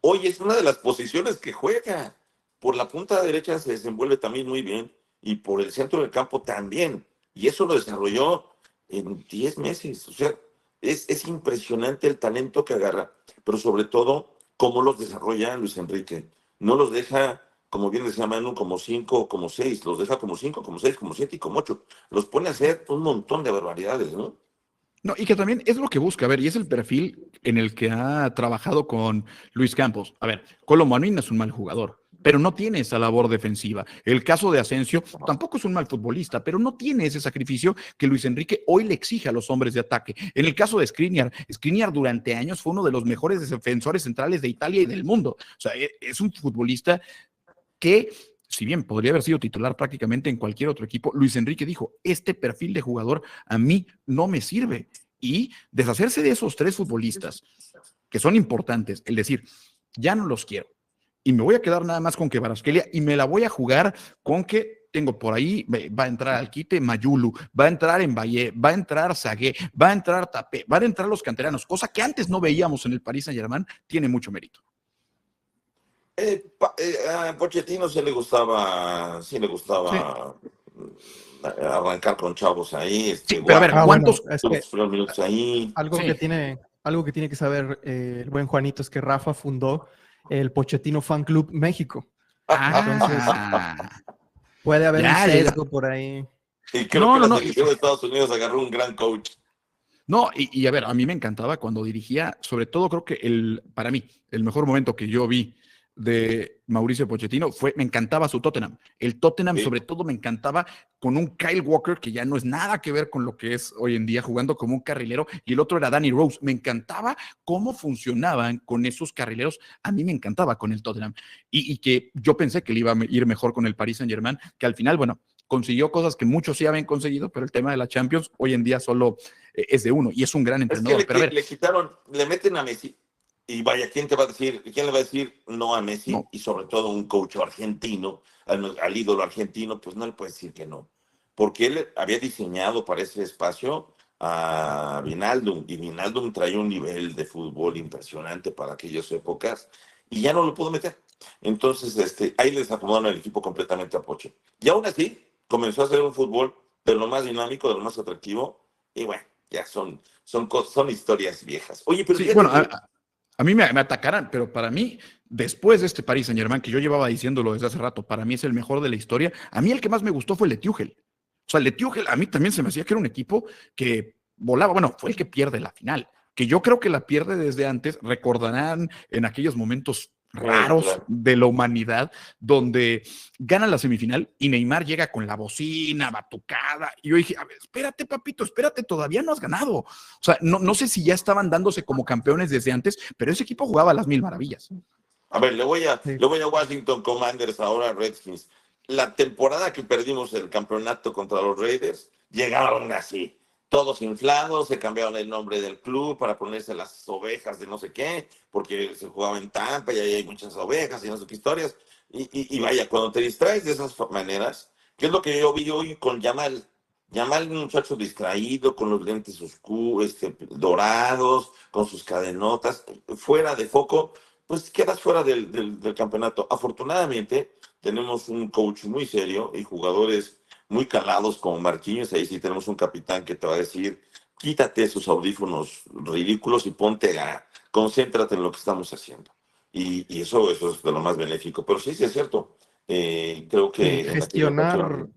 hoy es una de las posiciones que juega, por la punta derecha se desenvuelve también muy bien, y por el centro del campo también, y eso lo desarrolló en 10 meses, o sea, es impresionante el talento que agarra, pero sobre todo cómo los desarrolla Luis Enrique. No los deja, como bien decía Manu, como 5, como 6, los deja como 5, como 6, como 7 y como 8. Los pone a hacer un montón de barbaridades, ¿no? No, y que también es lo que busca, a ver, y es el perfil en el que ha trabajado con Luis Campos. A ver, Kolo Muani no es un mal jugador, pero no tiene esa labor defensiva. El caso de Asensio tampoco es un mal futbolista, pero no tiene ese sacrificio que Luis Enrique hoy le exige a los hombres de ataque. En el caso de Skriniar durante años fue uno de los mejores defensores centrales de Italia y del mundo. O sea, es un futbolista que, si bien podría haber sido titular prácticamente en cualquier otro equipo, Luis Enrique dijo, este perfil de jugador a mí no me sirve. Y deshacerse de esos 3 futbolistas que son importantes, el decir, ya no los quiero, y me voy a quedar nada más con Kvaratskhelia y me la voy a jugar con que tengo por ahí, va a entrar al quite Mayulu, va a entrar en Valle, va a entrar Sagué, va a entrar Tapé, van a entrar los canteranos, cosa que antes no veíamos en el Paris Saint-Germain, tiene mucho mérito. A Pochettino sí le gustaba sí. Arrancar con chavos ahí. Sí, pero a ver, ¿cuántos minutos ahí? Algo que tiene que saber el buen Juanito es que Rafa fundó el Pochettino Fan Club México. Entonces, puede haber un sesgo por ahí. Y creo que la selección de Estados Unidos agarró un gran coach. No, y a ver, a mí me encantaba cuando dirigía, sobre todo creo que para mí, el mejor momento que yo vi de Mauricio Pochettino me encantaba su Tottenham. El Tottenham, sobre todo, me encantaba con un Kyle Walker que ya no es nada que ver con lo que es hoy en día, jugando como un carrilero, y el otro era Danny Rose. Me encantaba cómo funcionaban con esos carrileros. A mí me encantaba con el Tottenham. Y que yo pensé que le iba a ir mejor con el Paris Saint-Germain, que al final, bueno, consiguió cosas que muchos sí habían conseguido, pero el tema de la Champions hoy en día solo es de uno, y es un gran entrenador. Es que le quitaron, le meten a Messi. Y vaya, ¿quién le va a decir no a Messi? No. Y sobre todo un coach argentino, al ídolo argentino, pues no le puede decir que no. Porque él había diseñado para ese espacio a Wijnaldum, y Wijnaldum traía un nivel de fútbol impresionante para aquellas épocas, y ya no lo pudo meter. Entonces, ahí les acomodaron el equipo completamente a Poche. Y aún así, comenzó a hacer un fútbol de lo más dinámico, de lo más atractivo, y bueno, ya son historias viejas. Oye, pero sí, bueno, a mí me atacarán, pero para mí, después de este Paris Saint-Germain, que yo llevaba diciéndolo desde hace rato, para mí es el mejor de la historia, a mí el que más me gustó fue el de Tuchel. O sea, el de Tuchel a mí también se me hacía que era un equipo que volaba, bueno, fue el que pierde la final, que yo creo que la pierde desde antes, recordarán en aquellos momentos raros de la humanidad, donde gana la semifinal y Neymar llega con la bocina, batucada, y yo dije, a ver, espérate papito, espérate, todavía no has ganado. O sea, no sé si ya estaban dándose como campeones desde antes, pero ese equipo jugaba a las 1000 maravillas. A ver, Sí. le voy a Washington Commanders, ahora Redskins. La temporada que perdimos el campeonato contra los Raiders, llegaron así, todos inflados, se cambiaron el nombre del club para ponerse las ovejas de no sé qué, porque se jugaba en Tampa y ahí hay muchas ovejas y no sé qué historias. Y vaya, cuando te distraes de esas maneras, ¿qué es lo que yo vi hoy con Yamal? Yamal, un muchacho distraído, con los lentes oscuros, dorados, con sus cadenotas, fuera de foco, pues quedas fuera del campeonato. Afortunadamente, tenemos un coach muy serio y jugadores muy calados como Marquinhos. Ahí sí tenemos un capitán que te va a decir, quítate esos audífonos ridículos y concéntrate en lo que estamos haciendo. Y eso es de lo más benéfico. Pero sí es cierto. Creo Sí, que en aquella ocasión,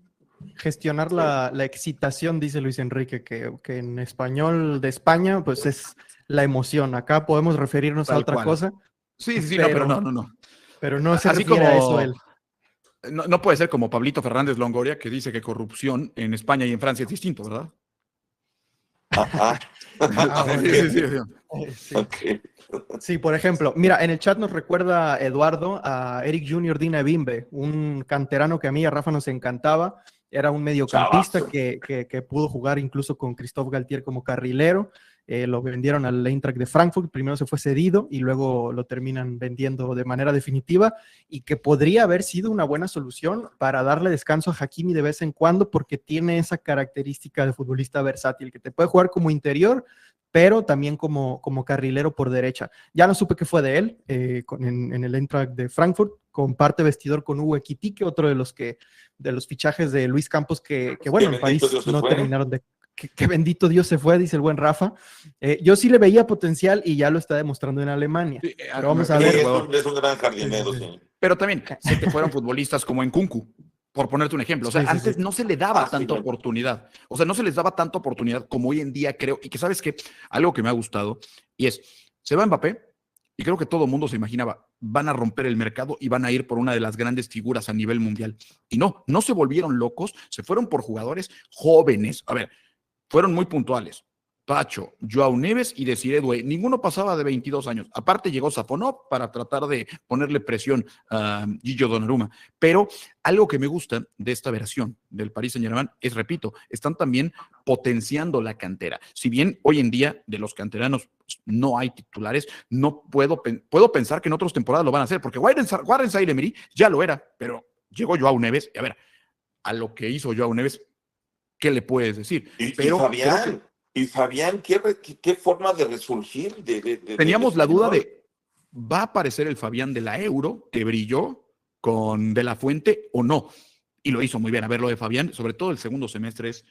gestionar sí, la excitación, dice Luis Enrique, que en español de España, pues es la emoción. Acá podemos referirnos a Tal otra cual. cosa, Sí, sí, sí, no, pero pero, no. pero no se Así refiere a eso como él. no puede ser como Pablito Fernández Longoria, que dice que corrupción en España y en Francia es distinto, ¿verdad? ajá. Ah, Sí, bueno. sí, sí. Sí. Ok. Sí, por ejemplo, mira, en el chat nos recuerda Eduardo a Eric Junior Dina Bimbe, un canterano que a mí y a Rafa nos encantaba. Era un mediocampista Chavazo. que pudo jugar incluso con Christophe Galtier como carrilero. Lo vendieron al Eintracht de Frankfurt. Primero se fue cedido y luego lo terminan vendiendo de manera definitiva. Y que podría haber sido una buena solución para darle descanso a Hakimi de vez en cuando, porque tiene esa característica de futbolista versátil que te puede jugar como interior, pero también como carrilero por derecha. Ya no supe qué fue de él en el Eintracht de Frankfurt. Comparte vestidor con Hugo Ekitike, otro de los fichajes de Luis Campos que Que bueno, en bendito París Dios se no fue. terminaron de... Que bendito Dios se fue, dice el buen Rafa. Yo sí le veía potencial y ya lo está demostrando en Alemania. Sí, Pero vamos a mejor ver. jugador. Es un gran Sí, sí, jardinero, sí. sí. Pero también se te fueron futbolistas como en Kunku, por ponerte un ejemplo. O sea, Sí, sí, sí. antes no se le daba Sí, tanta bueno. oportunidad. O sea, no se les daba tanta oportunidad como hoy en día, creo. Y que sabes que algo que me ha gustado y es, se va Mbappé y creo que todo el mundo se imaginaba, van a romper el mercado y van a ir por una de las grandes figuras a nivel mundial. Y no se volvieron locos, se fueron por jugadores jóvenes. A ver, fueron muy puntuales. Pacho, Joao Neves y Desiré Doué. Ninguno pasaba de 22 años. Aparte llegó Safonov para tratar de ponerle presión a Gillo Donnarumma. Pero algo que me gusta de esta versión del Paris Saint-Germain es, repito, están también potenciando la cantera. Si bien hoy en día de los canteranos no hay titulares, no puedo pensar que en otras temporadas lo van a hacer, porque Warren Zaïre-Emery ya lo era, pero llegó Joao Neves, y a ver, a lo que hizo Joao Neves, ¿qué le puedes decir? Y Pero creo que Fabián, qué forma de resurgir del teníamos la duda español. de, ¿va a aparecer el Fabián de la Euro que brilló con De La Fuente o no? Y lo hizo muy bien. A ver, lo de Fabián, sobre todo el segundo semestre, es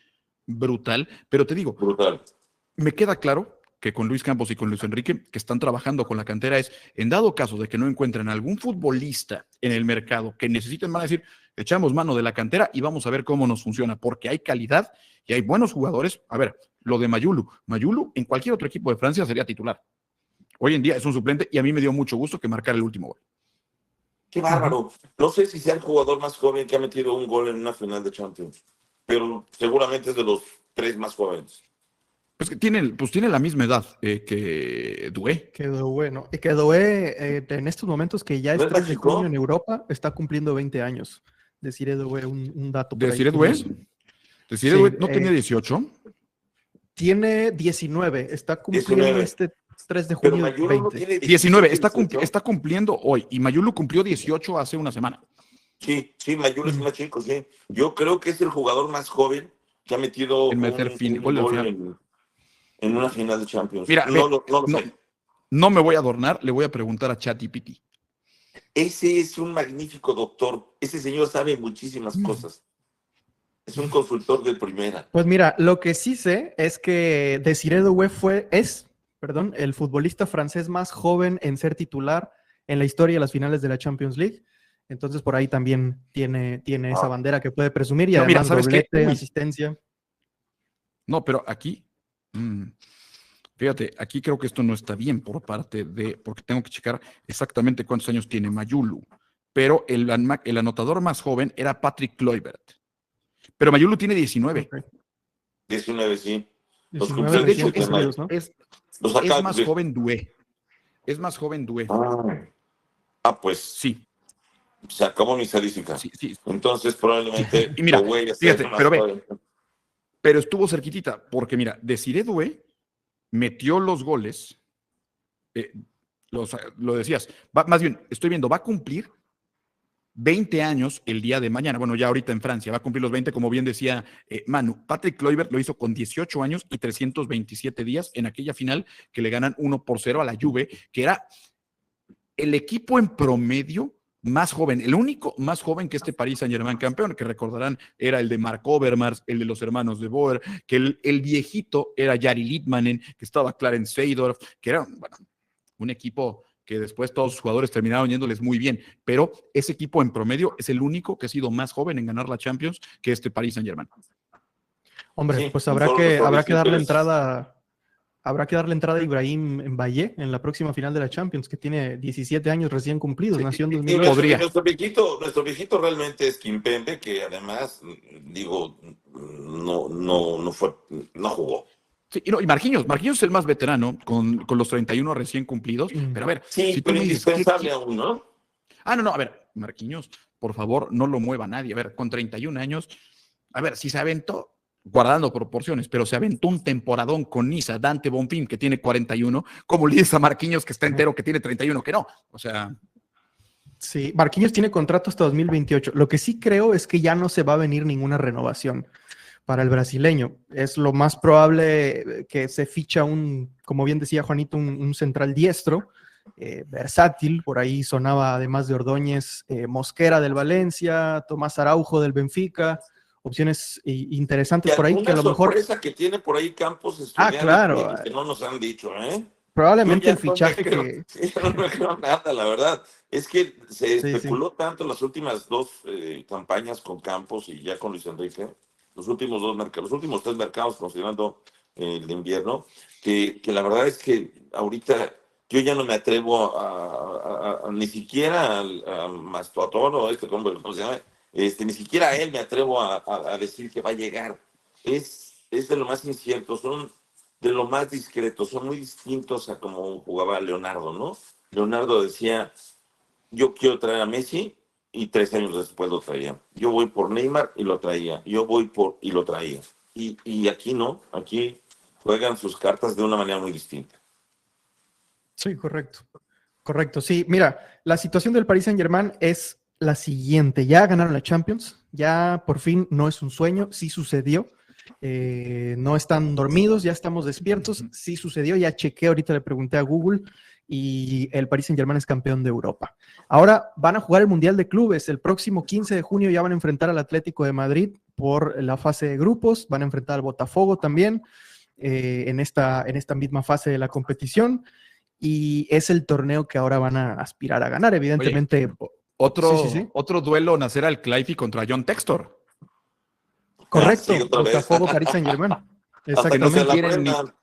brutal. Pero te digo, Brutal. me queda claro que con Luis Campos y con Luis Enrique, que están trabajando con la cantera, es, en dado caso de que no encuentren algún futbolista en el mercado que necesiten, van a decir, echamos mano de la cantera y vamos a ver cómo nos funciona, porque hay calidad y hay buenos jugadores. A ver, lo de Mayulu en cualquier otro equipo de Francia sería titular. Hoy en día es un suplente y a mí me dio mucho gusto que marcara el último gol. Qué bárbaro. No sé si sea el jugador más joven que ha metido un gol en una final de Champions, pero seguramente es de los 3 más jóvenes. Pues que tiene la misma edad que Doué. Quedó bueno. Y quedó en estos momentos que ya ¿No es es 3 de México? junio en Europa, está cumpliendo 20 años. Decir Doué, un dato por ahí ¿Desiré Doué? curioso. ¿Desiré Sí, Doué no tenía 18? tiene 19, está cumpliendo 19. este 3 de Pero junio Mayuro no 20. tiene 19, 18. está cumpliendo hoy. Y Mayulu cumplió 18 hace una semana. Sí, Mayuro es más chico, sí. Yo creo que es el jugador más joven que ha metido En meter un gol al gol final. en una final de Champions. Mira, No lo no, sé. no me voy a adornar, le voy a preguntar a ChatGPT. Ese es un magnífico doctor. Ese señor sabe muchísimas cosas. Es un consultor de primera. Pues mira, lo que sí sé es que Desiré Doué es el futbolista francés más joven en ser titular en la historia de las finales de la Champions League. Entonces por ahí también tiene esa bandera que puede presumir y No, mira, además ¿sabes qué? doblete, Uy, asistencia. no, pero aquí, fíjate, aquí creo que esto no está bien por parte de, porque tengo que checar exactamente cuántos años tiene Mayulu, pero el anotador más joven era Patrick Kluivert, pero Mayulu tiene 19. Okay. 19, sí. Los 19 Y de cumpleaños hecho recién de mayo. cumplidos, ¿no? es Los acaba más de... joven Doué. Es más joven Doué. Ah, Pues Sí, se acabó mi estadística. sí, sí. Entonces probablemente Y mira, Doué ya fíjate, sea más pero ve, joven. pero estuvo cerquitita, porque mira, Desiree Doué metió los goles, eh, lo decías, más bien, estoy viendo, va a cumplir 20 años el día de mañana. Bueno, ya ahorita en Francia, va a cumplir los 20, como bien decía Manu. Patrick Kluivert lo hizo con 18 años y 327 días en aquella final que le ganan 1-0 a la Juve, que era el equipo en promedio más joven, el único más joven que este Paris Saint-Germain campeón, que recordarán era el de Marc Overmars, el de los hermanos de Boer, que el viejito era Jari Litmanen, que estaba Clarence Seedorf, que era, bueno, un equipo que después todos los jugadores terminaron yéndoles muy bien, pero ese equipo en promedio es el único que ha sido más joven en ganar la Champions que este Paris Saint-Germain. Hombre, Sí, pues nuestro habrá que darle viejito es- entrada a Ibrahim Mbaye en la próxima final de la Champions, que tiene 17 años recién cumplidos, Sí, nació en y 2008. Podría. nuestro viejito realmente es Kimpembe, que además, digo, no jugó. Sí, y Marquinhos es el más veterano, con los 31 recién cumplidos, pero a ver, Sí, si tú pero me dices, ¿qué indispensable equipo? aún, ¿no? No, a ver, Marquinhos, por favor, no lo mueva nadie. A ver, con 31 años, a ver, si se aventó, guardando proporciones, pero se aventó un temporadón con Niza, Dante Bonfim, que tiene 41, como le dices a Marquinhos, que está entero, que tiene 31, que no. O sea, Sí, Marquinhos tiene contrato hasta 2028. Lo que sí creo es que ya no se va a venir ninguna renovación para el brasileño. Es lo más probable que se ficha como bien decía Juanito, un central diestro, versátil. Por ahí sonaba, además de Ordóñez, Mosquera del Valencia, Tomás Araujo del Benfica. Opciones Y interesantes por ahí que a alguna lo mejor... sorpresa que tiene por ahí campos estudiantes Claro, que no nos han dicho, ¿eh? Yo probablemente ya el fichaje que... no me creo nada, la verdad. Es que se Sí, sí. especuló tanto en las últimas dos campañas con Campos y ya con Luis Enrique, los últimos dos mercados, los últimos tres mercados, considerando el de invierno, que la verdad es que ahorita yo ya no me atrevo ni siquiera a Mastuatón o ¿cómo se llama? Ni siquiera a él me atrevo a decir que va a llegar. Es de lo más incierto, son de lo más discretos, son muy distintos a como jugaba Leonardo, ¿no? Leonardo decía, yo quiero traer a Messi y 3 años después lo traía. Yo voy por Neymar y lo traía. Yo voy y lo traía. Y aquí no, aquí juegan sus cartas de una manera muy distinta. Sí, correcto. Correcto, sí. Mira, la situación del Paris Saint-Germain es la siguiente. Ya ganaron la Champions, ya por fin no es un sueño, sí sucedió. No están dormidos, ya estamos despiertos, sí sucedió. Ya chequé, ahorita le pregunté a Google y el Paris Saint-Germain es campeón de Europa. Ahora van a jugar el Mundial de Clubes. El próximo 15 de junio ya van a enfrentar al Atlético de Madrid por la fase de grupos, van a enfrentar al Botafogo también en esta misma fase de la competición. Y es el torneo que ahora van a aspirar a ganar, evidentemente. Oye, Sí. otro duelo nacer al Clive contra John Textor. Correcto, Sí, otra vez. Botafogo, Paris Saint-Germain. Hasta que no se Exactamente. la Quieren aprendan.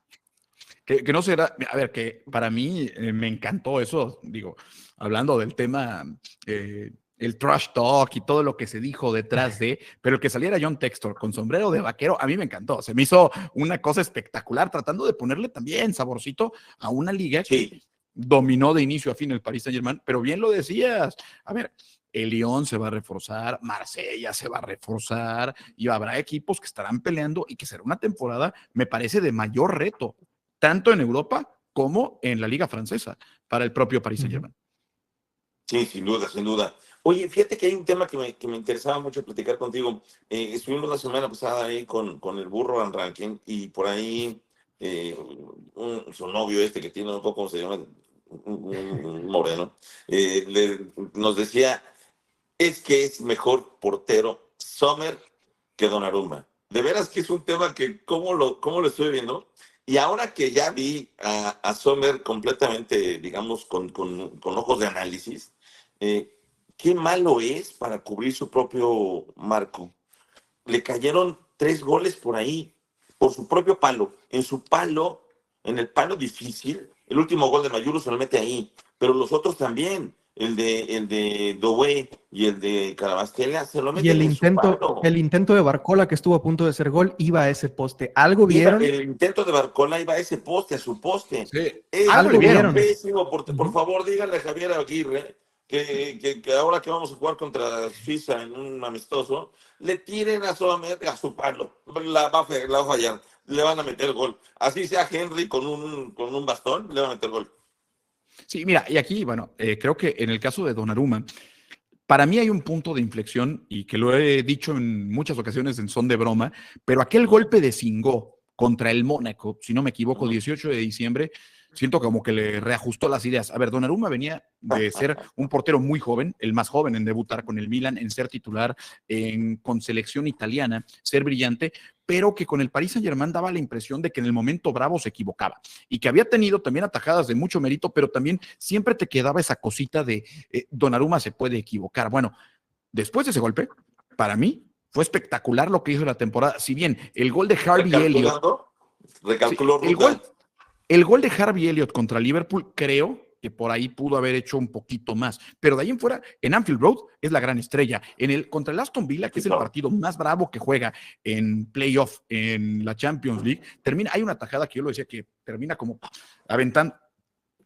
que no será, a ver, que para mí me encantó eso, digo, hablando del tema, el trash talk y todo lo que se dijo detrás de, pero el que saliera John Textor con sombrero de vaquero, a mí me encantó, se me hizo una cosa espectacular, tratando de ponerle también saborcito a una liga que Sí. dominó de inicio a fin el Paris Saint-Germain, pero bien lo decías, a ver, el Lyon se va a reforzar, Marsella se va a reforzar y habrá equipos que estarán peleando y que será una temporada, me parece, de mayor reto, tanto en Europa como en la Liga Francesa, para el propio Paris Saint-Germain. Sí, sin duda, sin duda. Oye, fíjate que hay un tema que me interesaba mucho platicar contigo. Estuvimos la semana pasada ahí con el burro Van Rankin y por ahí su novio que tiene un poco, ¿cómo se llama? Un moreno, nos decía, es que es mejor portero Sommer que Donnarumma. De veras que es un tema que, ¿cómo lo estoy viendo? Y ahora que ya vi a Sommer completamente, digamos, con ojos de análisis, qué malo es para cubrir su propio marco. Le cayeron 3 goles por ahí, por su propio palo. En el palo difícil, el último gol de Mayuru se lo mete ahí, pero los otros también. El de Doué y el de Carabastella se lo Y meten en su palo. el intento de Barcola, que estuvo a punto de ser gol, iba a ese poste. ¿Algo vieron? El intento de Barcola iba a ese poste, a su poste. Sí, Es algo le vieron. pésimo. Por favor, díganle a Javier Aguirre que ahora que vamos a jugar contra Suiza en un amistoso, le tiren a su palo. La va a fallar. Le van a meter gol. Así sea Henry con un bastón, le van a meter gol. Sí, mira, y aquí, bueno, creo que en el caso de Donnarumma, para mí hay un punto de inflexión y que lo he dicho en muchas ocasiones en son de broma, pero aquel golpe de Singó contra el Mónaco, si no me equivoco, 18 de diciembre, siento como que le reajustó las ideas. A ver, Donnarumma venía de ser un portero muy joven, el más joven en debutar con el Milan, en ser titular, con selección italiana, ser brillante, pero que con el Paris Saint-Germain daba la impresión de que en el momento bravo se equivocaba y que había tenido también atajadas de mucho mérito, pero también siempre te quedaba esa cosita de Donnarumma se puede equivocar. Bueno, después de ese golpe, para mí fue espectacular lo que hizo la temporada. Si bien el gol de Harvey Elliott, recalculó sí, el gol de Harvey Elliott contra Liverpool, creo que por ahí pudo haber hecho un poquito más, pero de ahí en fuera, en Anfield Road es la gran estrella. Contra el Aston Villa, que es el partido más bravo que juega en playoff en la Champions League, hay una tajada que yo lo decía que termina como aventando,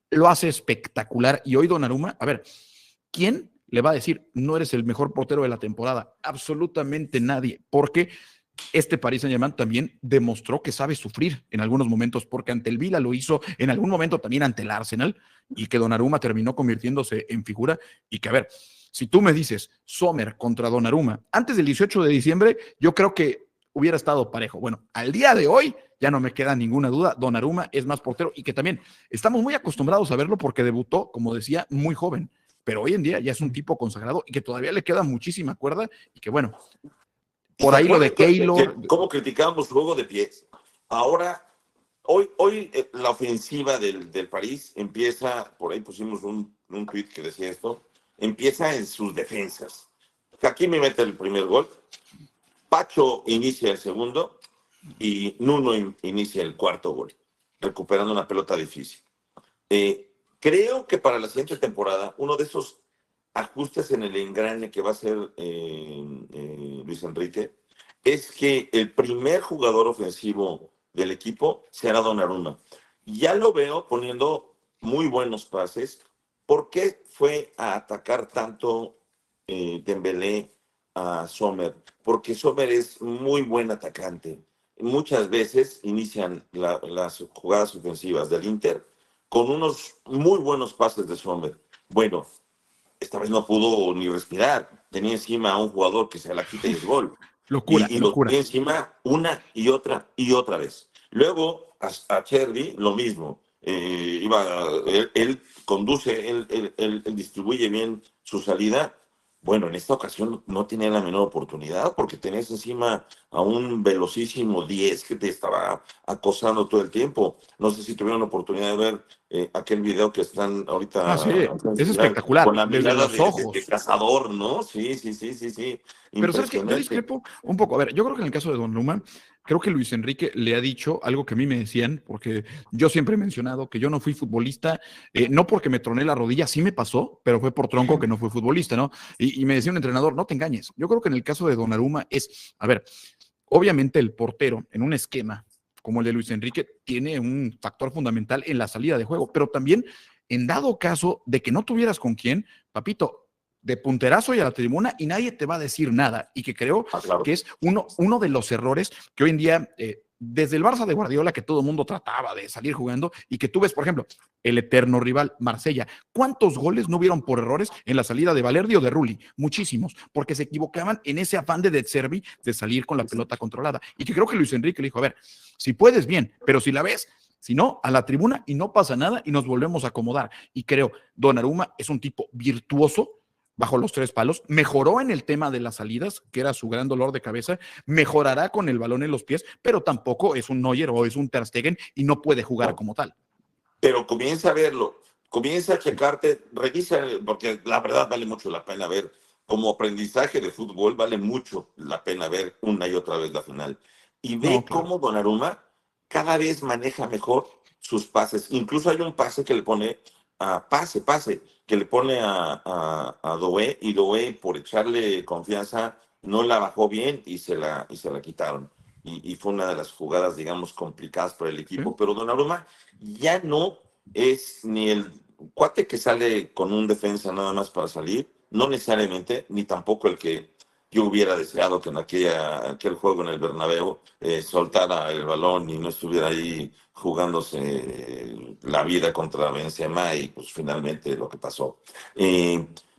lo hace espectacular. Y hoy Donnarumma, a ver, ¿quién le va a decir no eres el mejor portero de la temporada? Absolutamente nadie, porque este Paris Saint-Germain también demostró que sabe sufrir en algunos momentos, porque ante el Villa lo hizo, en algún momento también ante el Arsenal, y que Donnarumma terminó convirtiéndose en figura, y que a ver, si tú me dices Sommer contra Donnarumma, antes del 18 de diciembre, yo creo que hubiera estado parejo. Bueno, al día de hoy ya no me queda ninguna duda, Donnarumma es más portero, y que también estamos muy acostumbrados a verlo porque debutó, como decía, muy joven, pero hoy en día ya es un tipo consagrado y que todavía le queda muchísima cuerda, y que bueno, por ahí lo de Keylor. ¿Cómo criticábamos juego de pies? Ahora, hoy la ofensiva del París empieza, por ahí pusimos un tweet que decía esto, empieza en sus defensas. Hakimi mete el primer gol, Pacho inicia el segundo y Nuno inicia el cuarto gol, recuperando una pelota difícil. Creo que para la siguiente temporada, uno de esos ajustes en el engrane que va a hacer Luis Enrique es que el primer jugador ofensivo del equipo será Donnarumma. Ya lo veo poniendo muy buenos pases. ¿Por qué fue a atacar tanto Dembélé a Sommer? Porque Sommer es muy buen atacante. Muchas veces inician las jugadas ofensivas del Inter con unos muy buenos pases de Sommer. Bueno, esta vez no pudo ni respirar. Tenía encima a un jugador que se la quita y el gol. Locura, y locura. Lo tenía encima una y otra vez. Luego a Chervi lo mismo. Él conduce, él distribuye bien su salida. Bueno, en esta ocasión no tenía la menor oportunidad porque tenías encima a un velocísimo 10 que te estaba acosando todo el tiempo. No sé si tuvieron la oportunidad de ver aquel video que están ahorita. Sí, es espectacular. Con la desde mirada los ojos. de cazador, ¿no? Sí. Pero sabes que yo discrepo un poco. A ver, yo creo que en el caso de Donnarumma, creo que Luis Enrique le ha dicho algo que a mí me decían, porque yo siempre he mencionado que yo no fui futbolista, no porque me troné la rodilla, sí me pasó, pero fue por tronco que no fui futbolista, ¿no? Y me decía un entrenador, no te engañes. Yo creo que en el caso de Donnarumma es, a ver, obviamente el portero en un esquema como el de Luis Enrique tiene un factor fundamental en la salida de juego, pero también en dado caso de que no tuvieras con quién, papito, de punterazo y a la tribuna y nadie te va a decir nada. Y que creo que es uno de los errores que hoy en día, desde el Barça de Guardiola, que todo el mundo trataba de salir jugando, y que tú ves, por ejemplo, el eterno rival Marsella. ¿Cuántos goles no hubieron por errores en la salida de Valerdi o de Rulli? Muchísimos, porque se equivocaban en ese afán de Servi de salir con la pelota controlada. Y que creo que Luis Enrique le dijo, a ver, si puedes bien, pero si la ves, si no, a la tribuna y no pasa nada y nos volvemos a acomodar. Y creo, Donnarumma es un tipo virtuoso bajo los tres palos, mejoró en el tema de las salidas, que era su gran dolor de cabeza, mejorará con el balón en los pies, pero tampoco es un Neuer o es un Ter Stegen y no puede jugar como tal. Pero comienza a verlo, comienza a checarte, revisa, porque la verdad vale mucho la pena ver, como aprendizaje de fútbol vale mucho la pena ver una y otra vez la final. Y ve cómo Donnarumma cada vez maneja mejor sus pases. Incluso hay un pase que le pone pase, que le pone a Doué, y Doué, por echarle confianza, no la bajó bien y se la quitaron. Y fue una de las jugadas, digamos, complicadas para el equipo. ¿Sí? Pero Donnarumma ya no es ni el cuate que sale con un defensa nada más para salir, no necesariamente, ni tampoco el que yo hubiera deseado que en aquel juego en el Bernabéu soltara el balón y no estuviera ahí jugándose la vida contra Benzema y pues finalmente lo que pasó.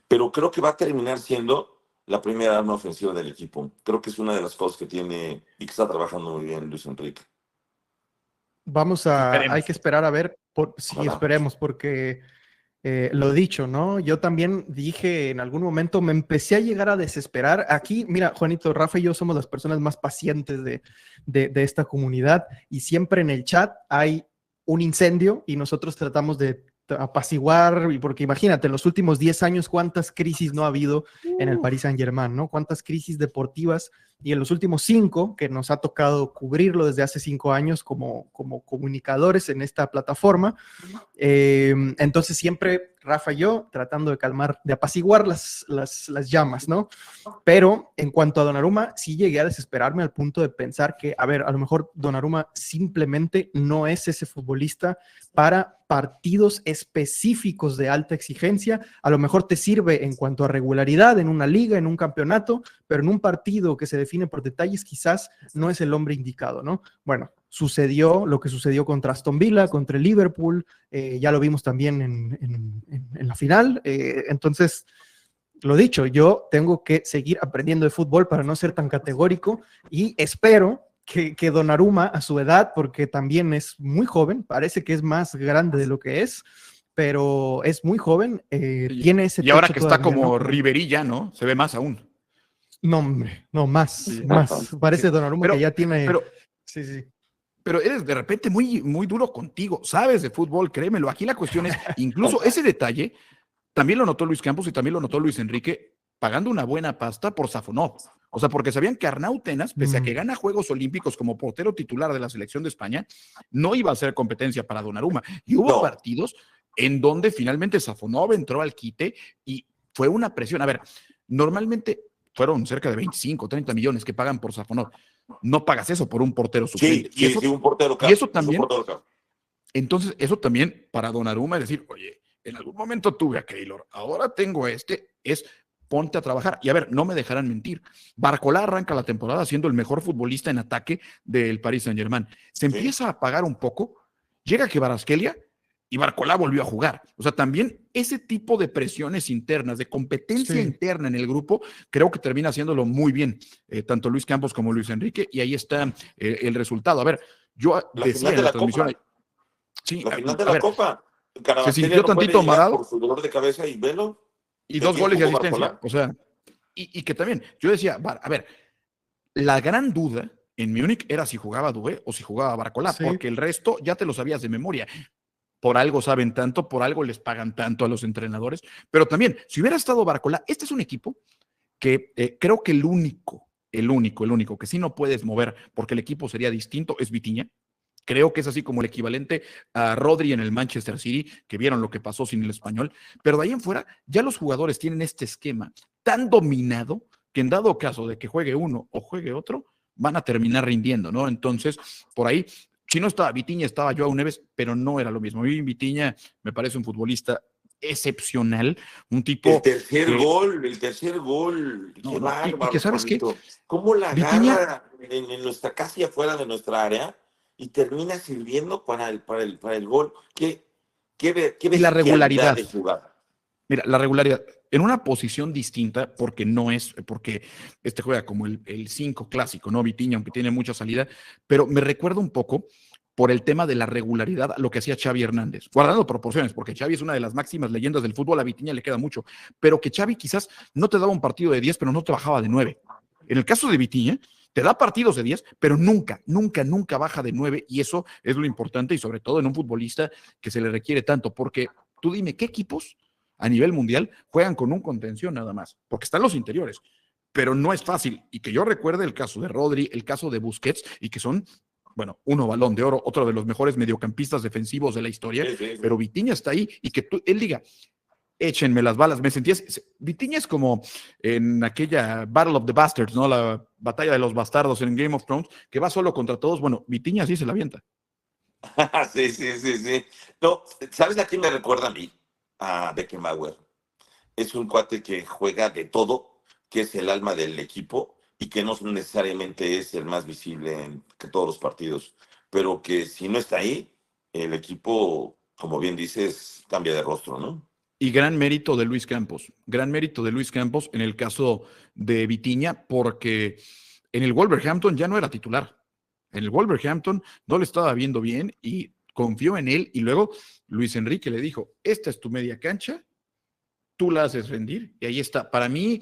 Pero creo que va a terminar siendo la primera arma ofensiva del equipo. Creo que es una de las cosas que tiene y que está trabajando muy bien Luis Enrique. Hay que esperar a ver, sí, esperemos, porque lo dicho, ¿no? Yo también dije en algún momento, me empecé a llegar a desesperar. Aquí, mira, Juanito, Rafa y yo somos las personas más pacientes de esta comunidad y siempre en el chat hay un incendio y nosotros tratamos de apaciguar, porque imagínate, en los últimos 10 años, cuántas crisis no ha habido en el Paris Saint-Germain, ¿no? Cuántas crisis deportivas, y en los últimos 5, que nos ha tocado cubrirlo desde hace 5 años como comunicadores en esta plataforma, entonces siempre Rafa y yo tratando de calmar, de apaciguar las llamas, ¿no? Pero en cuanto a Donnarumma, sí llegué a desesperarme al punto de pensar que, a ver, a lo mejor Donnarumma simplemente no es ese futbolista para partidos específicos de alta exigencia. A lo mejor te sirve en cuanto a regularidad en una liga, en un campeonato, pero en un partido que se define por detalles quizás no es el hombre indicado, ¿no? Bueno, sucedió lo que sucedió contra Aston Villa, contra el Liverpool, ya lo vimos también en la final, entonces, lo dicho, yo tengo que seguir aprendiendo de fútbol para no ser tan categórico y espero que Donnarumma a su edad, porque también es muy joven, parece que es más grande de lo que es, pero es muy joven, tiene ese y ahora que todavía, está como ¿no? Riverilla, ¿no? Se ve más aún. No, hombre, no, más. Sí. Parece Sí. Donnarumma que ya tiene... Sí. Pero eres de repente muy, muy duro contigo, sabes de fútbol, créemelo. Aquí la cuestión es, incluso ese detalle, también lo notó Luis Campos y también lo notó Luis Enrique, pagando una buena pasta por Safonov. O sea, porque sabían que Arnau Tenas, pese a que gana Juegos Olímpicos como portero titular de la selección de España, no iba a ser competencia para Donnarumma. Y hubo partidos en donde finalmente Safonov entró al quite y fue una presión. A ver, normalmente fueron cerca de 25, 30 millones que pagan por Safonov. No pagas eso por un portero suplente. Sí, un portero y eso también. Entonces, eso también para Donnarumma es decir, oye, en algún momento tuve a Keylor, ahora tengo ponte a trabajar. Y a ver, no me dejarán mentir. Barcola arranca la temporada siendo el mejor futbolista en ataque del Paris Saint-Germain. Se empieza a apagar un poco, llega Kvaratskhelia y Barcola volvió a jugar. O sea, también ese tipo de presiones internas, de competencia interna en el grupo, creo que termina haciéndolo muy bien, tanto Luis Campos como Luis Enrique, y ahí está el resultado. A ver, yo decía en la transmisión... Sí, la final de la Copa. Se sintió tantito amarrado. Por su dolor de cabeza y velo. Y 2 goles de asistencia. O sea, y que también, yo decía, a ver, la gran duda en Múnich era si jugaba Doué o si jugaba Barcola, porque el resto ya te lo sabías de memoria. Por algo saben tanto, por algo les pagan tanto a los entrenadores. Pero también, si hubiera estado Barcola, este es un equipo que creo que el único que sí no puedes mover porque el equipo sería distinto es Vitinha. Creo que es así como el equivalente a Rodri en el Manchester City, que vieron lo que pasó sin el español. Pero de ahí en fuera, ya los jugadores tienen este esquema tan dominado que en dado caso de que juegue uno o juegue otro, van a terminar rindiendo, ¿no? Entonces, por ahí, si no estaba Vitinha, estaba Joao Neves, pero no era lo mismo. A mí Vitinha me parece un futbolista excepcional, un tipo... El tercer gol. No, y que ¿sabes qué? ¿Cómo la agarra en nuestra casi afuera de nuestra área? Y termina sirviendo para el gol. ¿Qué y la regularidad de jugar? Mira, la regularidad en una posición distinta, porque juega como el 5 clásico, ¿no? Vitinha, aunque tiene mucha salida, pero me recuerda un poco por el tema de la regularidad lo que hacía Xavi Hernández, guardando proporciones, porque Xavi es una de las máximas leyendas del fútbol, a Vitinha le queda mucho, pero que Xavi quizás no te daba un partido de 10, pero no te bajaba de 9. En el caso de Vitinha, te da partidos de 10, pero nunca baja de 9, y eso es lo importante, y sobre todo en un futbolista que se le requiere tanto, porque tú dime, ¿qué equipos a nivel mundial juegan con un contención nada más? Porque están los interiores, pero no es fácil, y que yo recuerde el caso de Rodri, el caso de Busquets, y que son, bueno, uno Balón de Oro, otro de los mejores mediocampistas defensivos de la historia, pero Vitinha está ahí, y que él diga, échenme las balas. Me sentía... Vitinha es como en aquella Battle of the Bastards, ¿no? La batalla de los bastardos en Game of Thrones, que va solo contra todos. Bueno, Vitinha sí se la avienta. Sí. No, ¿sabes a quién me recuerda a mí? a Beckenbauer. Es un cuate que juega de todo, que es el alma del equipo y que no necesariamente es el más visible en que todos los partidos, pero que si no está ahí, el equipo, como bien dices, cambia de rostro, ¿no? Y gran mérito de Luis Campos. Gran mérito de Luis Campos en el caso de Vitinha, porque en el Wolverhampton ya no era titular. En el Wolverhampton no le estaba viendo bien y confió en él. Y luego Luis Enrique le dijo, esta es tu media cancha, tú la haces rendir. Y ahí está. Para mí,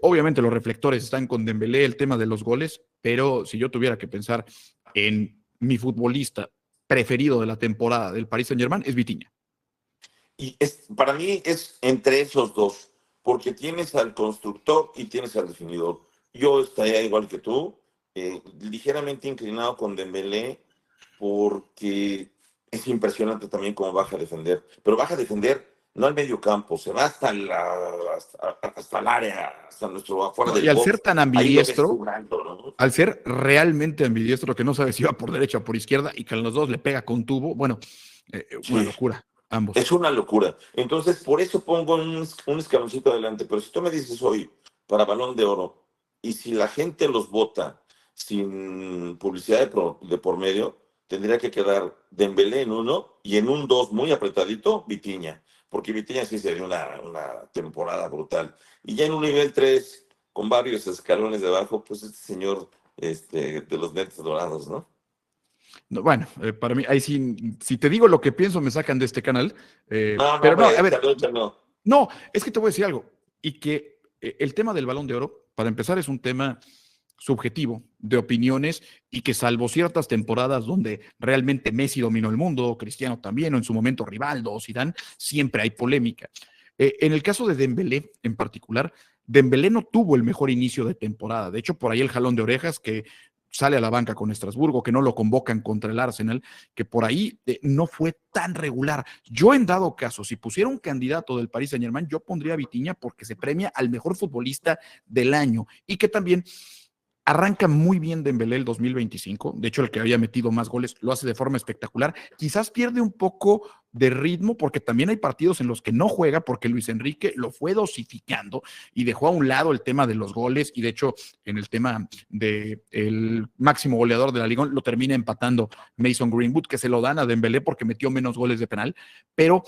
obviamente los reflectores están con Dembélé, el tema de los goles, pero si yo tuviera que pensar en mi futbolista preferido de la temporada del Paris Saint-Germain, es Vitinha. Y para mí es entre esos dos, porque tienes al constructor y tienes al definidor. Yo estaría igual que tú, ligeramente inclinado con Dembélé, porque es impresionante también cómo baja a defender, pero baja a defender no al medio campo, se va hasta el área, hasta nuestro afuera del Y al box. ser tan ambidiestro, ¿no? Al ser realmente ambidiestro, que no sabe si va por derecha o por izquierda y que a los dos le pega con tubo, bueno, una locura, ambos. Es una locura. Entonces, por eso pongo un escaloncito adelante. Pero si tú me dices hoy, para Balón de Oro, y si la gente los vota sin publicidad de por medio, tendría que quedar Dembélé en 1 y en un 2 muy apretadito, Vitinha. Porque Vitinha sí sería una temporada brutal. Y ya en un nivel 3, con varios escalones debajo, pues este señor de los Nets Dorados, ¿no? No, bueno, para mí, ahí sí, si te digo lo que pienso, me sacan de este canal. Pero no, a ver, no, es que te voy a decir algo. Y que el tema del Balón de Oro, para empezar, es un tema subjetivo, de opiniones, y que salvo ciertas temporadas donde realmente Messi dominó el mundo, Cristiano también, o en su momento Rivaldo o Zidane, siempre hay polémica. En el caso de Dembélé en particular, Dembélé no tuvo el mejor inicio de temporada. De hecho, por ahí el jalón de orejas que sale a la banca con Estrasburgo, que no lo convocan contra el Arsenal, que por ahí no fue tan regular. Yo en dado caso, si pusiera un candidato del Paris Saint-Germain, yo pondría a Vitinha porque se premia al mejor futbolista del año y que también arranca muy bien Dembélé el 2025. De hecho, el que había metido más goles lo hace de forma espectacular. Quizás pierde un poco de ritmo porque también hay partidos en los que no juega porque Luis Enrique lo fue dosificando y dejó a un lado el tema de los goles y de hecho en el tema del máximo goleador de la Liga lo termina empatando Mason Greenwood, que se lo dan a Dembélé porque metió menos goles de penal, pero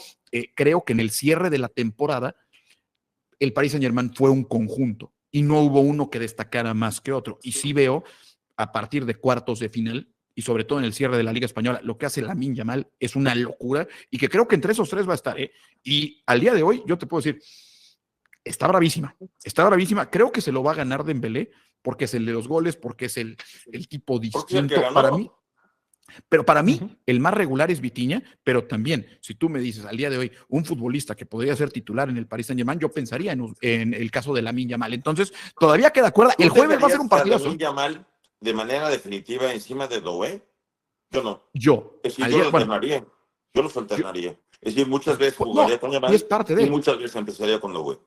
creo que en el cierre de la temporada el Paris Saint-Germain fue un conjunto y no hubo uno que destacara más que otro. Y sí veo, a partir de cuartos de final, y sobre todo en el cierre de la Liga Española, lo que hace Lamine Yamal es una locura, y que creo que entre esos tres va a estar, ¿eh? Y al día de hoy, yo te puedo decir, está bravísima, creo que se lo va a ganar Dembélé, porque es el de los goles, porque es el tipo distinto para mí. Pero para mí, el más regular es Vitinha, pero también, si tú me dices al día de hoy, un futbolista que podría ser titular en el Paris Saint-Germain, yo pensaría en el caso de Lamine Yamal. Entonces, todavía queda cuerda. El jueves va a ser un partido. ¿Lamine Yamal de manera definitiva encima de Doué? Yo no. Yo. Es decir, yo lo alternaría. Yo los alternaría. Es decir, muchas veces jugaría con Yamal y muchas veces empezaría con Doué.